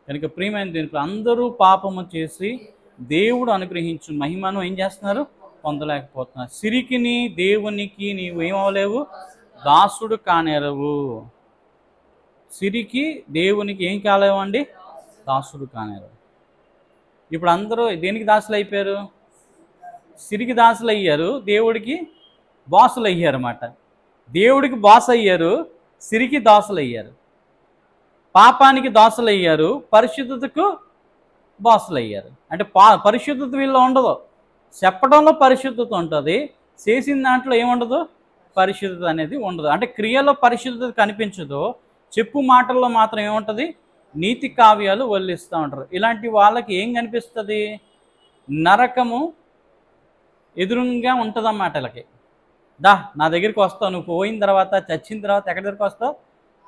కనుక ప్రియమైన దీనికి అందరూ పాపము చేసి దేవుడు అనుగ్రహించు మహిమను ఏం చేస్తున్నారు, పొందలేకపోతున్నారు. సిరికిని దేవునికి నీవు ఏమవలేవు, దాసుడు కానేరవు. సిరికి దేవునికి ఏం కాలేవండి, దాసుడు కానేరవు. ఇప్పుడు అందరూ దేనికి దాసులు అయిపోయారు, సిరికి దాసులు అయ్యారు, దేవుడికి బాసులు అయ్యారు అన్నమాట. దేవుడికి బాస్ అయ్యారు, సిరికి దాసులు అయ్యారు. పాపానికి దాసులు అయ్యారు, పరిశుద్ధతకు బాసులు అయ్యారు. అంటే పరిశుద్ధత వీళ్ళు ఉండదు, చెప్పడంలో పరిశుద్ధత ఉంటుంది, చేసిన దాంట్లో ఏముండదు, పరిశుద్ధత అనేది ఉండదు. అంటే క్రియలో పరిశుద్ధత కనిపించదు, చెప్పు మాటల్లో మాత్రం ఏముంటుంది, నీతి కావ్యాలు వల్లిస్తూ ఉంటారు. ఇలాంటి వాళ్ళకి ఏం కనిపిస్తుంది, నరకము ఎదురుగా ఉంటుందన్నమాట. వీళ్ళకి నా దగ్గరికి వస్తావు, నువ్వు పోయిన తర్వాత చచ్చిన తర్వాత ఎక్కడి దగ్గరికి వస్తావు,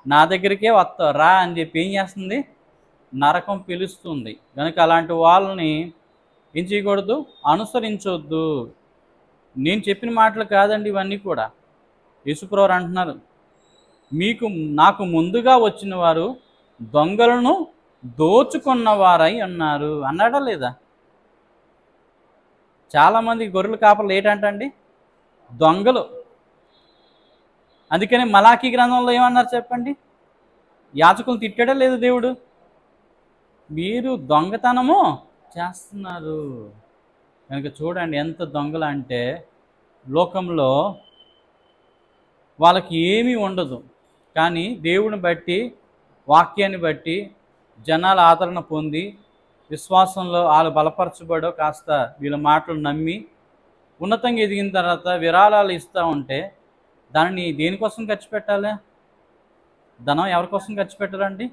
నా దగ్గరికే వస్తావు రా అని చెప్పి ఏం చేస్తుంది, నరకం పిలుస్తుంది. కనుక అలాంటి వాళ్ళని ఏం చేయకూడదు, అనుసరించవద్దు. నేను చెప్పిన మాటలు కాదండి ఇవన్నీ కూడా. యేసుప్రభువు అంటున్నారు, నాకు ముందుగా వచ్చిన వారు దొంగలను దోచుకున్నవారై ఉన్నారు అన్నాడా లేదా? చాలామంది గొర్రెల కాపర్లు ఏంటంటండి, దొంగలు. అందుకని మలాకీ గ్రంథంలో ఏమన్నారు చెప్పండి, యాజకులు తిట్టాడా లేదు దేవుడు, మీరు దొంగతనము చేస్తున్నారు. కనుక చూడండి ఎంత దొంగలు అంటే, లోకంలో వాళ్ళకి ఏమీ ఉండదు, కానీ దేవుని బట్టి వాక్యాన్ని బట్టి జనాల ఆదరణ పొంది విశ్వాసంలో వాళ్ళు బలపరచబడో కాస్త వీళ్ళ మాటలు నమ్మి ఉన్నతంగా ఎదిగిన తర్వాత విరాళాలు ఇస్తూ ఉంటే దాన్ని దేనికోసం ఖర్చు పెట్టాలి, ధనం ఎవరి కోసం ఖర్చు పెట్టాలండి?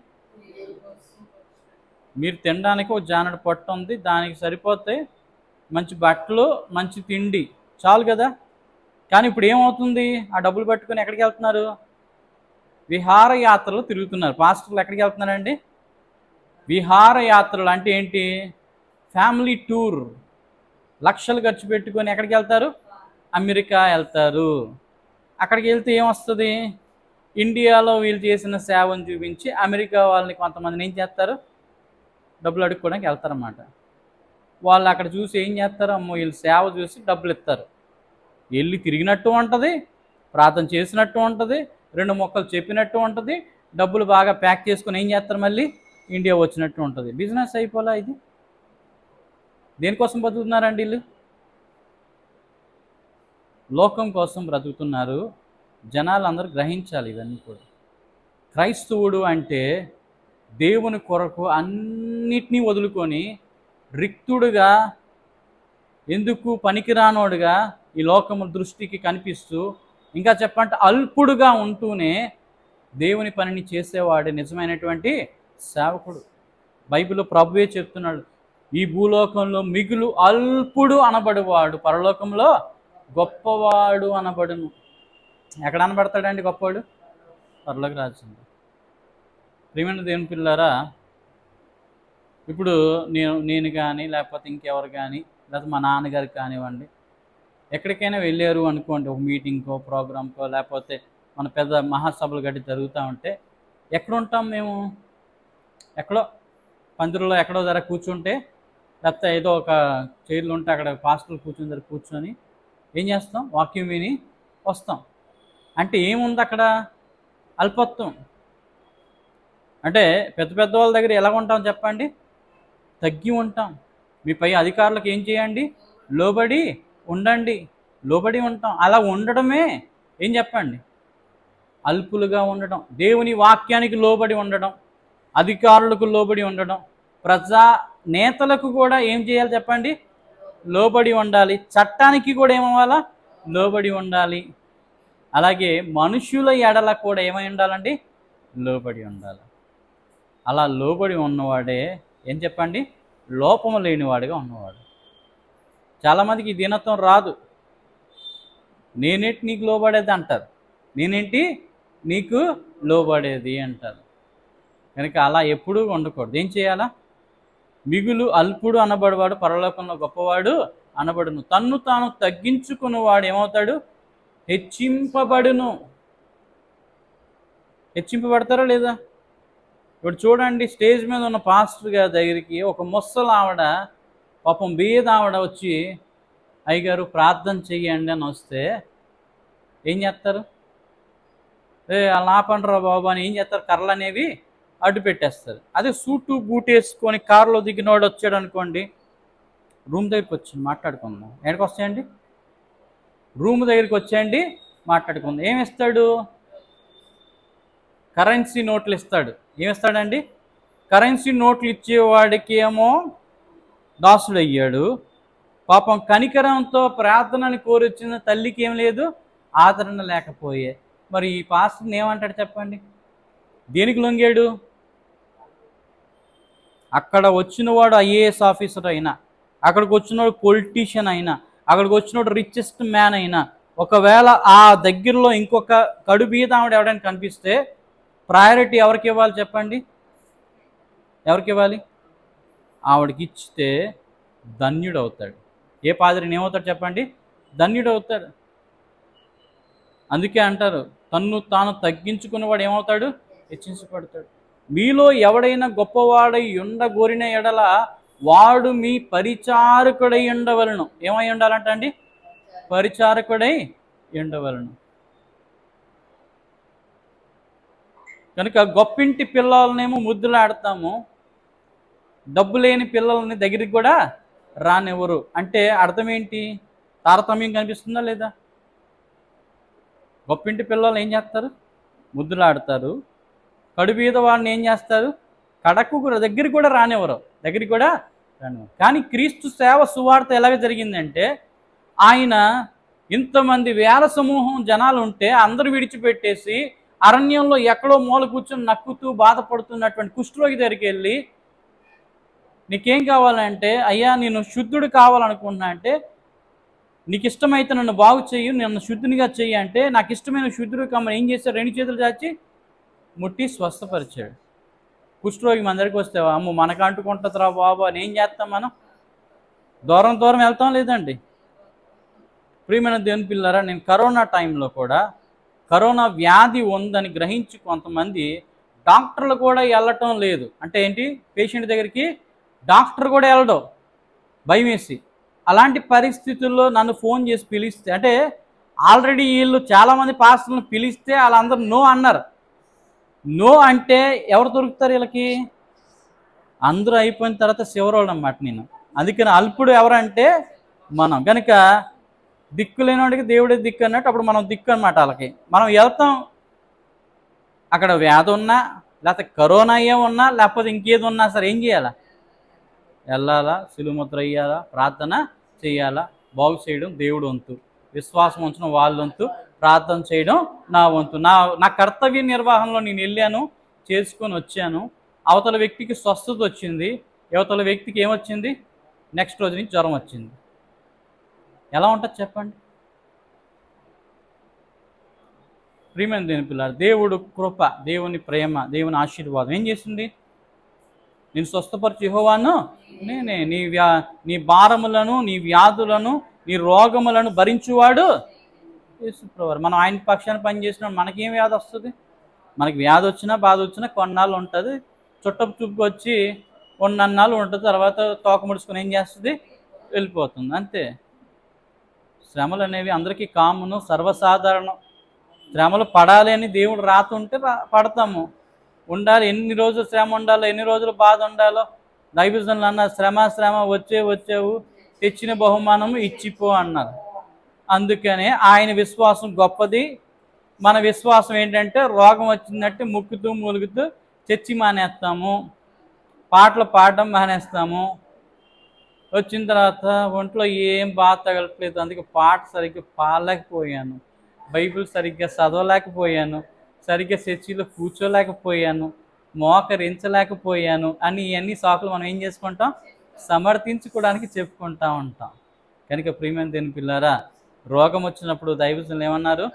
మీరు తినడానికి ఒక జానడు పొట్ట ఉంది, దానికి సరిపోతే మంచి బట్టలు మంచి తిండి చాలు కదా. కానీ ఇప్పుడు ఏమవుతుంది, ఆ డబ్బులు పట్టుకొని ఎక్కడికి వెళ్తున్నారు, విహారయాత్రలు తిరుగుతున్నారు. పాస్టర్లు ఎక్కడికి వెళ్తున్నారండి, విహారయాత్రలు. అంటే ఏంటి, ఫ్యామిలీ టూర్. లక్షలు ఖర్చు పెట్టుకొని ఎక్కడికి వెళ్తారు, అమెరికా వెళ్తారు. అక్కడికి వెళ్తే ఏమొస్తుంది, ఇండియాలో వీళ్ళు చేసిన సేవను చూపించి అమెరికా వాళ్ళని కొంతమందిని ఏం చేస్తారు, డబ్బులు అడుక్కోవడానికి వెళ్తారన్నమాట. వాళ్ళు అక్కడ చూసి ఏం చేస్తారు, అమ్మో వీళ్ళు సేవ చూసి డబ్బులు ఇస్తారు. వెళ్ళి తిరిగినట్టు ఉంటుంది, ప్రార్థన చేసినట్టు ఉంటుంది, 2 మొక్కలు చెప్పినట్టు ఉంటుంది, డబ్బులు బాగా ప్యాక్ చేసుకొని ఏం చేస్తారు, మళ్ళీ ఇండియా వచ్చినట్టు ఉంటుంది. బిజినెస్ అయిపోలా ఇది. దేనికోసం బతుకుతున్నారండి వీళ్ళు, లోకం కోసం బ్రతుకుతున్నారు. జనాలు అందరూ గ్రహించాలి ఇవన్నీ కూడా. క్రైస్తవుడు అంటే దేవుని కొరకు అన్నిటినీ వదులుకొని రిక్తుడుగా, ఎందుకు పనికిరానోడుగా ఈ లోకము దృష్టికి కనిపిస్తూ, ఇంకా చెప్పంటే అల్పుడుగా ఉంటూనే దేవుని పనిని చేసేవాడే నిజమైనటువంటి సేవకుడు. బైబిల్లో ప్రభువే చెప్తున్నాడు, ఈ భూలోకంలో మిగులు అల్పుడు అనబడువాడు పరలోకంలో గొప్పవాడు అనబడును. ఎక్కడ అనబడతాడండి గొప్పవాడు, పరలోక రాజ్యంలో. ప్రియమైన దేవుని పిల్లారా, ఇప్పుడు నేను కానీ లేకపోతే ఇంకెవరు కానీ లేకపోతే మా నాన్నగారికి కానివ్వండి, ఎక్కడికైనా వెళ్ళారు అనుకోండి, ఒక మీటింగ్కో ప్రోగ్రామ్కో లేకపోతే మన పెద్ద మహాసభలు గట్టి జరుగుతూ ఉంటే ఎక్కడ ఉంటాం మేము, ఎక్కడో పందిరిలో ఎక్కడో ధర కూర్చుంటే, లేకపోతే ఏదో ఒక చైర్లు ఉంటే అక్కడ పాస్టర్లు కూర్చుని కూర్చొని ఏం చేస్తాం, వాక్యం విని వస్తాం. అంటే ఏముంది అక్కడ? అల్పత్వం. అంటే పెద్ద పెద్ద వాళ్ళ దగ్గర ఎలా ఉంటాం చెప్పండి? తగ్గి ఉంటాం. మీ పై అధికారులకు ఏం చేయండి? లోబడి ఉండండి. లోబడి ఉంటాం. అలా ఉండడమే ఏం చెప్పండి? అల్పులుగా ఉండడం. దేవుని వాక్యానికి లోబడి ఉండడం, అధికారులకు లోబడి ఉండడం, ప్రజా నేతలకు కూడా ఏం చేయాలి చెప్పండి? లోబడి ఉండాలి. చట్టానికి కూడా ఏమవ్వాలా? లోబడి ఉండాలి. అలాగే మనుషుల ఎడల కూడా ఏమై ఉండాలండి? లోబడి ఉండాలి. అలా లోబడి ఉన్నవాడే ఏం చెప్పండి? లోపము లేనివాడిగా ఉన్నవాడు. చాలామందికి ఈ దీనత్వం రాదు. నేనేంటి నీకు లోబడేది అంటారు. నేనేంటి నీకు లోబడేది అంటారు. కనుక అలా ఎప్పుడూ ఉండకూడదు. ఏం చేయాలా? మిగులు అల్పుడు అనబడేవాడు పరలోకంలో గొప్పవాడు అనబడును. తన్ను తాను తగ్గించుకున్నవాడు ఏమవుతాడు? హెచ్చింపబడును. హెచ్చింపబడతారా లేదా? ఇప్పుడు చూడండి, స్టేజ్ మీద ఉన్న పాస్టర్ గారి దగ్గరికి ఒక ముసలి ఆవిడ, పాపం బీద ఆవిడ వచ్చి, అయ్యగారు ప్రార్థన చెయ్యండి అని వస్తే ఏం చేస్తారు? అలా ఆపండిరా బాబు అని ఏం చేస్తారు? కర్రలు అనేవి అడ్డు పెట్టేస్తారు. అదే సూటు బూట్ వేసుకొని కారులో దిగినవాడు వచ్చాడు అనుకోండి, రూమ్ దగ్గరికి వచ్చి మాట్లాడుకుందాం. ఎక్కడికి వస్తాయండి? రూమ్ దగ్గరికి వచ్చేయండి, మాట్లాడుకుందాం. ఏమిస్తాడు? కరెన్సీ నోట్లు ఇస్తాడు. ఏమిస్తాడండి? కరెన్సీ నోట్లు ఇచ్చేవాడికి ఏమో దాసుడు అయ్యాడు. పాపం కనికరంతో ప్రార్థనని కోరొచ్చిన తల్లికి ఏం లేదు, ఆదరణ లేకపోయే. మరి ఈ పాస్టర్ని ఏమంటాడు చెప్పండి? దేనికి లొంగాడు? అక్కడ వచ్చినవాడు ఐఏఎస్ ఆఫీసర్ అయినా, అక్కడికి వచ్చినవాడు పొలిటీషియన్ అయినా, అక్కడికి వచ్చినవాడు రిచెస్ట్ మ్యాన్ అయినా, ఒకవేళ ఆ దగ్గరలో ఇంకొక కడుబీద ఆవిడ ఎవడైనా కనిపిస్తే ప్రయారిటీ ఎవరికి ఇవ్వాలి చెప్పండి? ఎవరికి ఇవ్వాలి? ఆవిడకి ఇచ్చితే ధన్యుడు అవుతాడు. ఏ పాదరిని ఏమవుతాడు చెప్పండి? ధన్యుడు అవుతాడు. అందుకే అంటారు, తన్ను తాను తగ్గించుకున్నవాడు ఏమవుతాడు? హెచ్చించబడతాడు. మీలో ఎవడైనా గొప్పవాడై ఉండగోరిన ఎడల వాడు మీ పరిచారకుడై ఉండవలను. ఏమై ఉండాలంట అండి? పరిచారకుడై ఉండవలను. కనుక గొప్పింటి పిల్లలనేమో ముద్దులాడతాము, డబ్బు లేని పిల్లల్ని దగ్గరికి కూడా రానివ్వరు. అంటే అర్థం ఏంటి? తారతమ్యం కనిపిస్తుందా లేదా? గొప్పింటి పిల్లలు ఏం చేస్తారు? ముద్దులాడతారు. కడుబీద వాడిని ఏం చేస్తారు? కడకు దగ్గరికి కూడా రానివ్వరు. దగ్గరికి కూడా రానివ్వరు. కానీ క్రీస్తు సేవ సువార్త ఎలాగ జరిగిందంటే, ఆయన ఇంతమంది వేల సమూహం జనాలు ఉంటే అందరూ విడిచిపెట్టేసి అరణ్యంలో ఎక్కడో మూల కూర్చొని నక్కుతూ బాధపడుతున్నటువంటి కుష్ఠరోగి దగ్గరికి వెళ్ళి, నీకేం కావాలంటే, అయ్యా నేను శుద్ధుడు కావాలనుకుంటున్నా అంటే, నీకు ఇష్టమైతే నన్ను బాగు చెయ్యి, నన్ను శుద్ధునిగా చెయ్యి అంటే, నాకు ఇష్టమైన శుద్ధుడు కమ్మని ఏం చేశాడు? 2 చేతులు చాచి ముట్టి స్వస్థపరిచాడు. కుష్ఠరోగి మన దగ్గరికి వస్తే, అమ్మ మనకు అంటుకుంటుందిరా బాబు అని ఏం చేస్తాం మనం? దూరం దూరం వెళ్తాం లేదండి. ప్రియమైన దేవుని పిల్లరా, నేను కరోనా టైంలో కూడా కరోనా వ్యాధి ఉందని గ్రహించి కొంతమంది డాక్టర్లు కూడా వెళ్ళటం లేదు. అంటే ఏంటి? పేషెంట్ దగ్గరికి డాక్టర్ కూడా వెళ్ళడం భయం వేసి. అలాంటి పరిస్థితుల్లో నన్ను ఫోన్ చేసి పిలిస్తే, అంటే ఆల్రెడీ వీళ్ళు చాలామంది పాస్టర్లను పిలిస్తే వాళ్ళందరూ నో అన్నారు. నో అంటే ఎవరు దొరుకుతారు వీళ్ళకి? అందరూ అయిపోయిన తర్వాత చివరోళ్ళు అన్నమాట నేను. అందుకని అల్పుడు ఎవరంటే మనం. కనుక దిక్కు లేనివాడికి దేవుడే దిక్కు అన్నట్టు అప్పుడు మనం దిక్కు అన్నమాట. వాళ్ళకి మనం వెళ్తాం, అక్కడ వ్యాధి ఉన్నా, లేకపోతే కరోనా ఏమున్నా, లేకపోతే ఇంకేది ఉన్నా సరే ఏం చేయాలా? వెళ్ళాలా, సిలుముద్ర అయ్యాలా, ప్రార్థన చేయాలా. బాగు చేయడం దేవుడు వంతు, విశ్వాసం ఉంచడం వాళ్ళ వంతు, ప్రార్థన చేయడం నా వంతు. నా కర్తవ్య నిర్వహణలో నేను వెళ్ళాను, చేసుకొని వచ్చాను. అవతల వ్యక్తికి స్వస్థత వచ్చింది, అవతల వ్యక్తికి ఏమొచ్చింది? నెక్స్ట్ రోజు నుంచి జ్వరం వచ్చింది. ఎలా ఉంటుంది చెప్పండి? ప్రియమైన దేవుని పిల్లలు, దేవుడు కృప, దేవుని ప్రేమ, దేవుని ఆశీర్వాదం ఏం చేసింది? నేను స్వస్థపరిచి యెహోవాను నేనే. నీ భారములను, నీ వ్యాధులను, నీ రోగములను భరించువాడు యేసుప్రభువారు. మనం ఆయన పక్షాన పనిచేసినప్పుడు మనకేం వ్యాధి వస్తుంది? మనకి వ్యాధి వచ్చినా బాధ వచ్చినా కొన్నాళ్ళు ఉంటుంది, చుట్టపు చూపుకు వచ్చి కొన్నన్నాళ్ళు ఉంటుంది, తర్వాత తోక ముడుచుకొని ఏం చేస్తుంది? వెళ్ళిపోతుంది. అంతే. శ్రమలు అనేవి అందరికీ కామను, సర్వసాధారణం. శ్రమలు పడాలి అని దేవుడు రాతుంటే పడతాము. ఉండాలి, ఎన్ని రోజులు శ్రమ ఉండాలో, ఎన్ని రోజులు బాధ ఉండాలో దైవజనులు అన్నారు. శ్రమ వచ్చావు, తెచ్చిన బహుమానము ఇచ్చిపో అన్నారు. అందుకనే ఆయన విశ్వాసం గొప్పది. మన విశ్వాసం ఏంటంటే రోగం వచ్చిందంటే ముక్కుతూ మూలుగుతూ చర్చి మానేస్తాము, పాటలు పాడడం మానేస్తాము. వచ్చిన తర్వాత ఒంట్లో ఏం బాధ తగలట్లేదు, అందుకే పాట సరిగ్గా పాడలేకపోయాను, బైబిల్ సరిగ్గా చదవలేకపోయాను, సరిగ్గా చర్చిలో కూర్చోలేకపోయాను, మోకరించలేకపోయాను అని ఇవన్నీ సాకులు మనం ఏం చేసుకుంటాం, సమర్థించుకోవడానికి చెప్పుకుంటా ఉంటాం. కనుక ప్రియమైన దేవుని పిల్లారా, రోగం వచ్చినప్పుడు దైవజనులు ఏమన్నారు?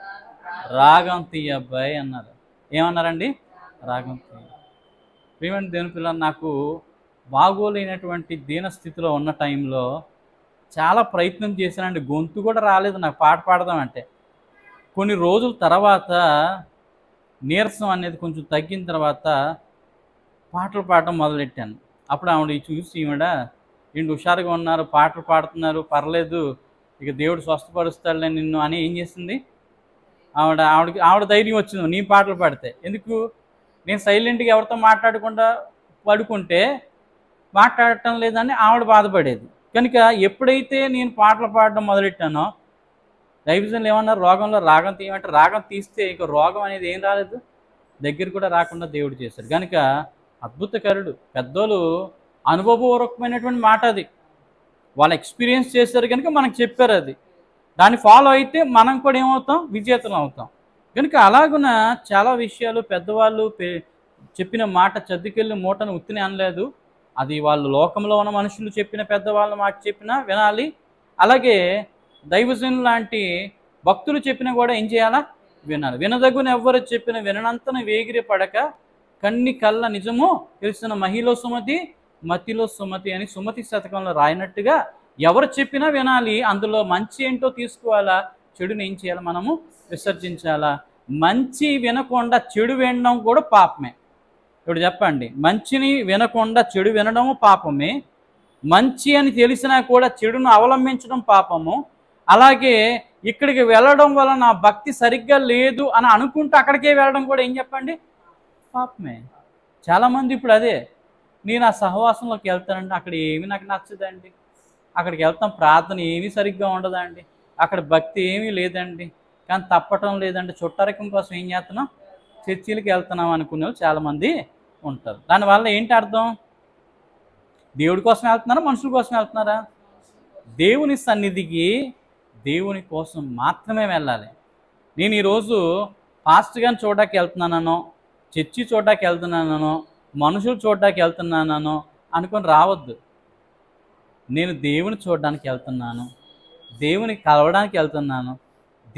రాగం తీయబ్బాయి అన్నారు. ఏమన్నారండి? రాగం తీయ. ప్రియమైన దేవుని పిల్లలు, నాకు బాగోలేనటువంటి దీనస్థితిలో ఉన్న టైంలో చాలా ప్రయత్నం చేశానండి. గొంతు కూడా రాలేదు నాకు పాట పాడదామంటే. కొన్ని రోజుల తర్వాత నీరసం అనేది కొంచెం తగ్గిన తర్వాత పాటలు పాడటం మొదలెట్టాను. అప్పుడు ఆవిడ చూసి, ఈవిడ హుషారుగా ఉన్నారు, పాటలు పాడుతున్నారు, పర్లేదు, ఇక దేవుడు స్వస్థపరుస్తాడులే నిన్ను అని ఏం చేసింది ఆవిడ ధైర్యం వచ్చింది. నీ పాటలు పాడితే ఎందుకు, నేను సైలెంట్గా ఎవరితో మాట్లాడకుండా పడుకుంటే మాట్లాడటం లేదని ఆవిడ బాధపడేది. కనుక ఎప్పుడైతే నేను పాటలు పాడడం మొదలెట్టానో దైవజనులు ఏమన్నారు? రోగంలో రాగం తీయమంటే రాగం తీస్తే ఇక రోగం అనేది ఏం రాలేదు, దగ్గర కూడా రాకుండా దేవుడు చేశాడు. కనుక అద్భుతకరుడు. పెద్దోళ్ళు అనుభవపూర్వకమైనటువంటి మాట అది, వాళ్ళు ఎక్స్పీరియన్స్ చేశారు కనుక మనకు చెప్పారు. అది దాన్ని ఫాలో అయితే మనం కూడా ఏమవుతాం? విజేతలు అవుతాం. కనుక అలాగున చాలా విషయాలు పెద్దవాళ్ళు చెప్పిన మాట చద్దుకెళ్ళి మూటను ఉత్తిని అనలేదు. అది వాళ్ళు లోకంలో ఉన్న మనుషులు చెప్పిన పెద్దవాళ్ళ మాట చెప్పినా వినాలి. అలాగే దైవజనులు లాంటి భక్తులు చెప్పినా కూడా ఏం చేయాలా? వినాలి. వినదగున ఎవ్వరు చెప్పిన వినంతన వేగిరి పడక కన్ని కళ్ళ నిజము తెలిసిన మహిలో సుమతి మతిలో సుమతి అని సుమతి శతకంలో రాయినట్టుగా ఎవరు చెప్పినా వినాలి. అందులో మంచి ఏంటో తీసుకోవాలా, చెడుని ఏం చేయాలి? మనము విసర్జించాలా. మంచి వినకుండా చెడు వినడం కూడా పాపమే. ఇప్పుడు చెప్పండి, మంచిని వినకుండా చెడు వినడము పాపమే, మంచి అని తెలిసినా కూడా చెడును అవలంబించడం పాపము. అలాగే ఇక్కడికి వెళ్ళడం వల్ల నా భక్తి సరిగ్గా లేదు అని అనుకుంటూ అక్కడికే వెళ్ళడం కూడా ఏం చెప్పండి? పాపమే. చాలామంది ఇప్పుడు అదే, నేను ఆ సహవాసంలోకి వెళ్తానండి, అక్కడ ఏమీ నాకు నచ్చదండి, అక్కడికి వెళ్తాం ప్రార్థన ఏమీ సరిగ్గా ఉండదండి, అక్కడ భక్తి ఏమీ లేదండి, కానీ తప్పటం లేదండి, చుట్టరికం కోసం ఏం చేస్తున్నాం? చర్చిలకి వెళ్తున్నాం అనుకునే వాళ్ళు చాలామంది ఉంటారు. దానివల్ల ఏంటి అర్థం? దేవుడి కోసం వెళ్తున్నారా, మనుషుల కోసం వెళ్తున్నారా? దేవుని సన్నిధికి దేవుని కోసం మాత్రమే వెళ్ళాలి. నేను ఈరోజు పాస్టర్ గారిని చూడడానికి వెళ్తున్నానో, చర్చి చూడడానికి వెళ్తున్నానో, మనుషులు చూడడానికి వెళ్తున్నానో అనుకొని రావద్దు. నేను దేవుని చూడడానికి వెళ్తున్నాను, దేవుని కలవడానికి వెళ్తున్నాను,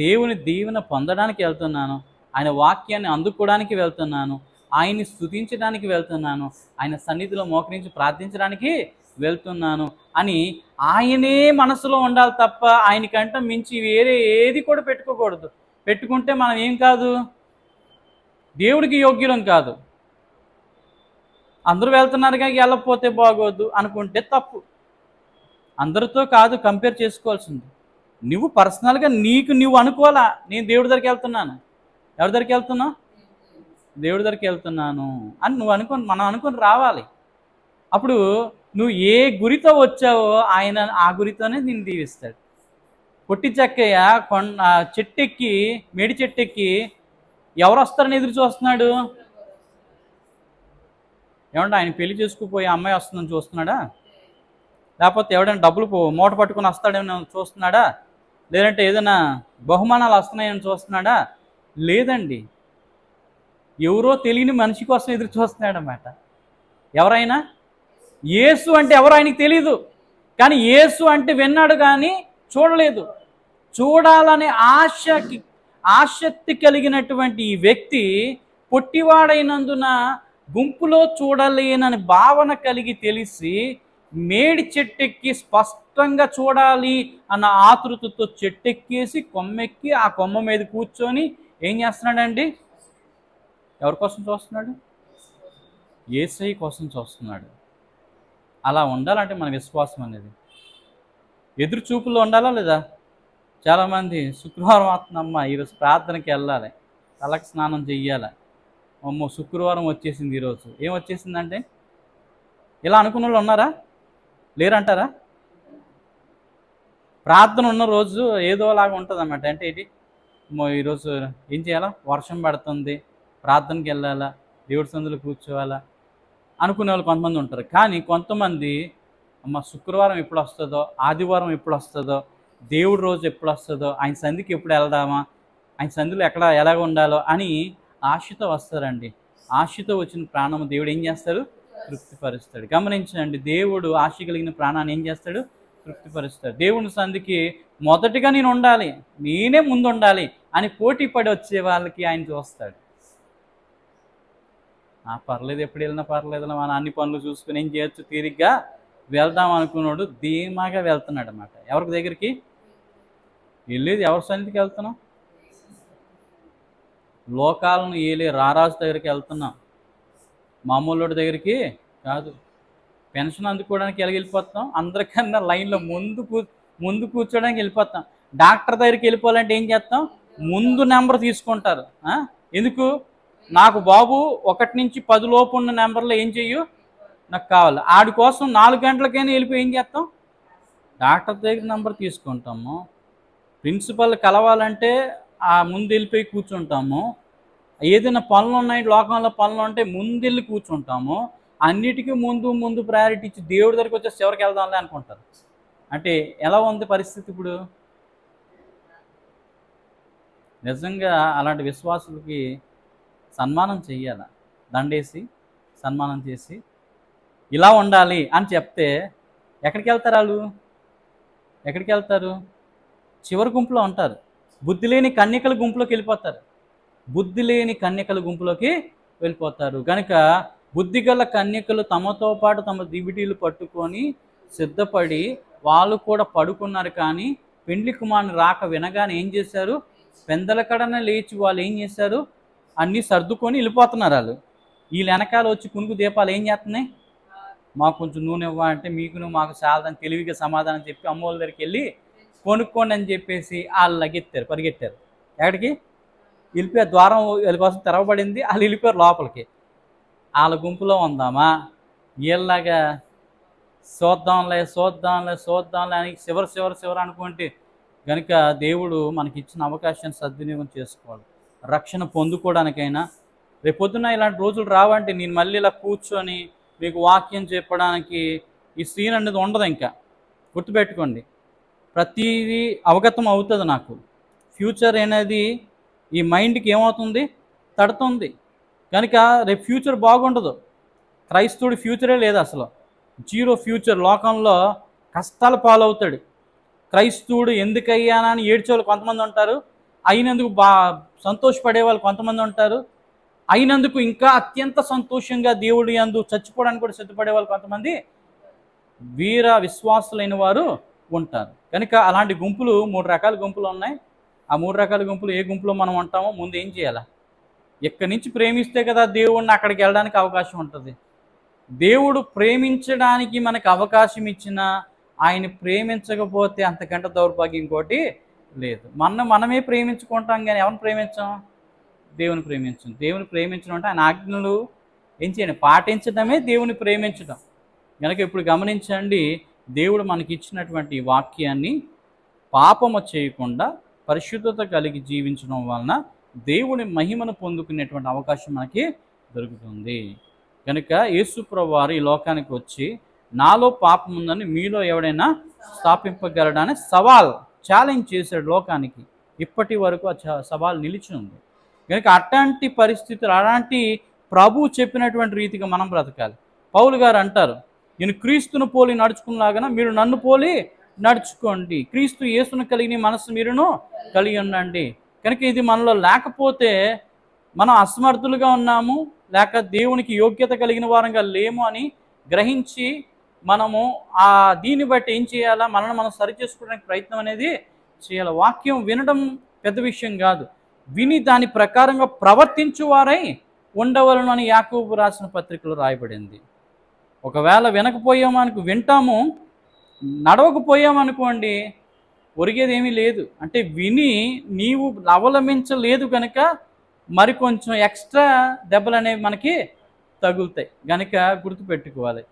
దేవుని దీవెన పొందడానికి వెళ్తున్నాను, ఆయన వాక్యాన్ని అందుకోవడానికి వెళ్తున్నాను, ఆయన్ని స్తుతించడానికి వెళ్తున్నాను, ఆయన సన్నిధిలో మోకరించి ప్రార్థించడానికి వెళ్తున్నాను అని ఆయనే మనసులో ఉండాలి తప్ప ఆయనకంటే మించి వేరే ఏది కూడా పెట్టుకోకూడదు. పెట్టుకుంటే మనం ఏం కాదు, దేవుడికి యోగ్యులం కాదు. అందరూ వెళ్తున్నారు కానీ వెళ్ళకపోతే బాగోదు అనుకుంటే తప్పు. అందరితో కాదు కంపేర్ చేసుకోవాల్సింది. నువ్వు పర్సనల్గా నీకు నువ్వు అనుకోవాలా, నేను దేవుడి దగ్గరికి వెళ్తున్నాను. ఎవరి దగ్గరికి వెళ్తున్నావు? దేవుడి దగ్గరికి వెళ్తున్నాను అని నువ్వు మనం అనుకొని రావాలి. అప్పుడు నువ్వు ఏ గురితో వచ్చావో ఆయన ఆ గురితోనే నిన్ను దీవిస్తాడు. పొట్టి చెక్కయ్య చెట్టెక్కి, మేడి చెట్టెక్కి ఎవరు వస్తారని ఎదురు చూస్తున్నాడు? ఏమంటే ఆయన పెళ్లి చేసుకుపోయి అమ్మాయి వస్తుందని చూస్తున్నాడా? లేకపోతే ఎవడైనా డబ్బులు మూట పట్టుకొని వస్తాడేమో చూస్తున్నాడా? లేదంటే ఏదైనా బహుమానాలు వస్తున్నాయని చూస్తున్నాడా? లేదండి, ఎవరో తెలియని మనిషి కోసం ఎదురు చూస్తున్నాడు అన్నమాట. ఎవరైనా యేసు అంటే ఎవరో ఆయనకి తెలీదు, కానీ యేసు అంటే విన్నాడు కానీ చూడలేదు. చూడాలనే ఆసక్తి కలిగినటువంటి ఈ వ్యక్తి పొట్టివాడైనందున గుంపులో చూడలేనని భావన కలిగి తెలిసి మేడి చెట్టెక్కి స్పష్టంగా చూడాలి అన్న ఆతృతతో చెట్టెక్కేసి కొమ్మెక్కి ఆ కొమ్మ మీద కూర్చొని ఏం చేస్తున్నాడండి? ఎవరి కోసం చూస్తున్నాడు? యేసయ్య కోసం చూస్తున్నాడు. అలా ఉండాలంటే మన విశ్వాసం అనేది ఎదురు చూపుల్లో ఉండాలా లేదా? చాలామంది శుక్రవారం అవుతుందమ్మా, ఈరోజు ప్రార్థనకి వెళ్ళాలి, తలకు స్నానం చెయ్యాలి. అమ్మో శుక్రవారం వచ్చేసింది ఈరోజు. ఏం వచ్చేసిందంటే ఇలా అనుకున్న వాళ్ళు ఉన్నారా? లేరంటారా? ప్రార్థన ఉన్న రోజు ఏదోలాగా ఉంటుంది అన్నమాట. అంటే ఇది ఈరోజు ఏం చేయాలా, వర్షం పడుతుంది, ప్రార్థనకి వెళ్ళాలా, దేవుడి సందులో కూర్చోవాలా అనుకునే వాళ్ళు కొంతమంది ఉంటారు. కానీ కొంతమంది అమ్మ శుక్రవారం ఎప్పుడు వస్తుందో, ఆదివారం ఎప్పుడు వస్తుందో, దేవుడి రోజు ఎప్పుడు వస్తుందో, ఆయన సంధికి ఎప్పుడు వెళ్దామా, ఆయన సంధిలో ఎలాగ ఉండాలో అని ఆశతో వస్తారండి. ఆశతో వచ్చిన ప్రాణము దేవుడు ఏం చేస్తాడు? తృప్తిపరుస్తాడు. గమనించండి, దేవుడు ఆశ కలిగిన ప్రాణాన్ని ఏం చేస్తాడు? తృప్తిపరుస్తాడు. దేవుని సంధికి మొదటిగా నేను ఉండాలి, నేనే ముందు ఉండాలి అని పోటీ పడి వచ్చే వాళ్ళకి ఆయన చూస్తాడు. పర్లేదు, ఎప్పుడు వెళ్ళినా పర్లేదు, మన అన్ని పనులు చూసుకుని ఏం చేయొచ్చు, తీరిగ్గా వెళ్దాం అనుకున్నాడు ధీమాగా వెళ్తున్నాడు అన్నమాట. ఎవరికి దగ్గరికి వెళ్ళేది? ఎవరి సన్నిధికి వెళ్తున్నాం? లోకాలను ఏలే రారాజు దగ్గరికి వెళ్తున్నాం, మామూలుడి దగ్గరికి కాదు. పెన్షన్ అందుకోవడానికి ఎలా వెళ్ళిపోతాం? అందరికన్నా లైన్లో ముందు కూర్చోడానికి వెళ్ళిపోతాం. డాక్టర్ దగ్గరికి వెళ్ళిపోవాలంటే ఏం చేస్తాం? ముందు నెంబర్ తీసుకుంటారు. ఎందుకు? నాకు బాబు 1 నుంచి 10 లోపు ఉన్న నెంబర్లో ఏం చెయ్యు, నాకు కావాలి. ఆడి కోసం 4 గంటలకైనా వెళ్ళిపోయి ఏం చేస్తాం? డాక్టర్ దగ్గర నెంబర్ తీసుకుంటాము. ప్రిన్సిపల్ కలవాలంటే ముందు వెళ్ళిపోయి కూర్చుంటాము. ఏదైనా పనులు ఉన్నాయి, లోకంలో పనులు ఉంటే ముందు వెళ్ళి కూర్చుంటాము. అన్నిటికీ ముందు ప్రయారిటీ ఇచ్చి దేవుడి దగ్గరికి వచ్చేసి ఎవరికి వెళ్దాంలే అనుకుంటారు. అంటే ఎలా ఉంది పరిస్థితి ఇప్పుడు? నిజంగా అలాంటి విశ్వాసులకి సన్మానం చెయ్యాలి, దండేసి సన్మానం చేసి ఇలా ఉండాలి అని చెప్తే ఎక్కడికి వెళ్తారు వాళ్ళు? ఎక్కడికి వెళ్తారు? చివరి గుంపులో ఉంటారు. బుద్ధి లేని కన్యకల గుంపులోకి వెళ్ళిపోతారు. బుద్ధి లేని కన్యకల గుంపులోకి వెళ్ళిపోతారు. కనుక బుద్ధిగల కన్యకలు తమతో పాటు తమ దివిటీలు పట్టుకొని సిద్ధపడి వాళ్ళు కూడా పడుకున్నారు. కానీ పెండ్లి కుమారుని రాక వినగానే ఏం చేశారు? పెందల కడన లేచి వాళ్ళు ఏం చేశారు? అన్నీ సర్దుకొని వెళ్ళిపోతున్నారు. వాళ్ళు వీళ్ళు వెనకాల వచ్చి కునుకు దీపాలు ఏం చేస్తున్నాయి? మాకు కొంచెం నూనె ఇవ్వాలంటే మీకు మాకు చాలదని తెలివిగా సమాధానం చెప్పి అమ్మోళ్ళ దగ్గరికి వెళ్ళి కొనుక్కోండి అని చెప్పేసి వాళ్ళు లగెత్తారు, పరిగెత్తారు. ఎక్కడికి? వెళ్ళిపోయారు. ద్వారం వీళ్ళ కోసం తెరవబడింది, వాళ్ళు వెళ్ళిపోయారు లోపలికి. వాళ్ళ గుంపులో ఉందామా? వీళ్ళలాగా చూద్దాంలే అని చివరి అనుకుంటే కనుక దేవుడు మనకి ఇచ్చిన అవకాశాన్ని సద్వినియోగం చేసుకోవాలి. రక్షణ పొందుకోవడానికైనా రేపొద్దున ఇలాంటి రోజులు రావంటే నేను మళ్ళీ ఇలా కూర్చొని మీకు వాక్యం చెప్పడానికి ఈ సీన్ అనేది ఉండదు. ఇంకా గుర్తుపెట్టుకోండి, ప్రతిదీ అవగతం అవుతుంది నాకు. ఫ్యూచర్ అనేది ఈ మైండ్కి ఏమవుతుంది? తడుతుంది. కనుక రేపు ఫ్యూచర్ బాగుండదు. క్రైస్తవుడి ఫ్యూచరే లేదు, అసలు జీరో ఫ్యూచర్. లోకంలో కష్టాల పాలవుతాడు. క్రైస్తవుడు ఎందుకయ్యానని ఏడ్చేవాళ్ళు కొంతమంది ఉంటారు, అయినందుకు సంతోషపడే వాళ్ళు కొంతమంది ఉంటారు, అయినందుకు ఇంకా అత్యంత సంతోషంగా దేవుడి యందు చచ్చిపోవడానికి కూడా సిద్ధపడే వాళ్ళు కొంతమంది వీర విశ్వాసులైన వారు ఉంటారు. కనుక అలాంటి గుంపులు 3 రకాల గుంపులు ఉన్నాయి. ఆ 3 రకాల గుంపులు ఏ గుంపులో మనం ఉంటామో ముందు ఏం చేయాలి? ఇక్కడి నుంచి ప్రేమిస్తే కదా దేవుడిని అక్కడికి వెళ్ళడానికి అవకాశం ఉంటుంది. దేవుడు ప్రేమించడానికి మనకు అవకాశం ఇచ్చినా ఆయన ప్రేమించకపోతే అంతకంటే దౌర్భాగ్యం ఇంకోటి లేదు. మనమే ప్రేమించుకుంటాం కానీ ఎవరిని ప్రేమించాం? దేవుని ప్రేమించం. దేవుని ప్రేమించడం అంటే ఆయన ఆజ్ఞలు ఏం చేయండి? పాటించడమే దేవుని ప్రేమించడం. కనుక ఇప్పుడు గమనించండి, దేవుడు మనకి ఇచ్చినటువంటి వాక్యాన్ని పాపము చేయకుండా పరిశుద్ధత కలిగి జీవించడం వలన దేవుని మహిమను పొందుకునేటువంటి అవకాశం మనకి దొరుకుతుంది. కనుక యేసుప్రభువు వారు ఈ లోకానికి వచ్చి నాలో పాపం ఉందని మీలో ఎవడైనా స్థాపింపగలడని ఛాలెంజ్ చేశాడు లోకానికి. ఇప్పటి వరకు ఆ సవాల్ నిలిచి ఉంది. కనుక అట్లాంటి పరిస్థితులు, అలాంటి ప్రభువు చెప్పినటువంటి రీతిగా మనం బ్రతకాలి. పౌలు గారు అంటారు, నేను క్రీస్తును పోలి నడుచుకున్నలాగా మీరు నన్ను పోలి నడుచుకోండి. క్రీస్తు యేసును కలిగిన మనసు మీరును కలిగి ఉండండి. కనుక ఇది మనలో లేకపోతే మనం అసమర్థులుగా ఉన్నాము, లేక దేవునికి యోగ్యత కలిగిన వారంగా లేము అని గ్రహించి మనము దీన్ని బట్టి ఏం చేయాలా? మనల్ని మనం సరి చేసుకోవడానికి ప్రయత్నం అనేది చేయాలి. వాక్యం వినడం పెద్ద విషయం కాదు, విని దాని ప్రకారంగా ప్రవర్తించువారై ఉండవలను అని యాకోబు రాసిన పత్రికలో రాయబడింది. ఒకవేళ వినకపోయామనుకు వింటాము, నడవకపోయామనుకోండి ఒరిగేది ఏమీ లేదు. అంటే విని నీవు అవలంబించలేదు కనుక మరి కొంచెం ఎక్స్ట్రా దెబ్బలు అనేవి మనకి తగులుతాయి గనుక గుర్తుపెట్టుకోవాలి.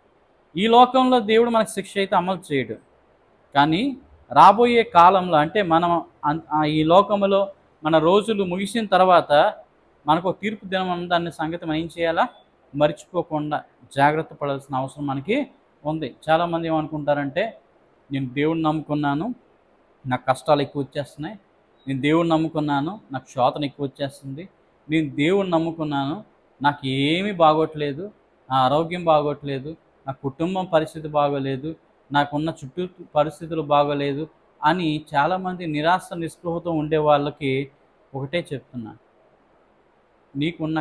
ఈ లోకంలో దేవుడు మనకు శిక్ష అయితే అమలు చేయడు, కానీ రాబోయే కాలంలో అంటే మనం ఈ లోకంలో మన రోజులు ముగిసిన తర్వాత మనకు ఒక తీర్పు దినం ఉందన్న సంగతి మనం ఏం చేయాలా, మర్చిపోకుండా జాగ్రత్త పడాల్సిన అవసరం మనకి ఉంది. చాలామంది ఏమనుకుంటారంటే, నేను దేవుడిని నమ్ముకున్నాను, నాకు కష్టాలు ఎక్కువ వచ్చేస్తున్నాయి, నేను దేవుడిని నమ్ముకున్నాను, నాకు శోధన ఎక్కువ వచ్చేస్తుంది, నేను దేవుడిని నమ్ముకున్నాను, నాకు ఏమీ బాగోట్లేదు, నా ఆరోగ్యం బాగోట్లేదు, నా కుటుంబం పరిస్థితి బాగోలేదు, నాకున్న చుట్టూ పరిస్థితులు బాగోలేదు అని చాలామంది నిరాశ నిస్పృహతో ఉండే వాళ్ళకి ఒకటే చెప్తున్నా, నీకున్న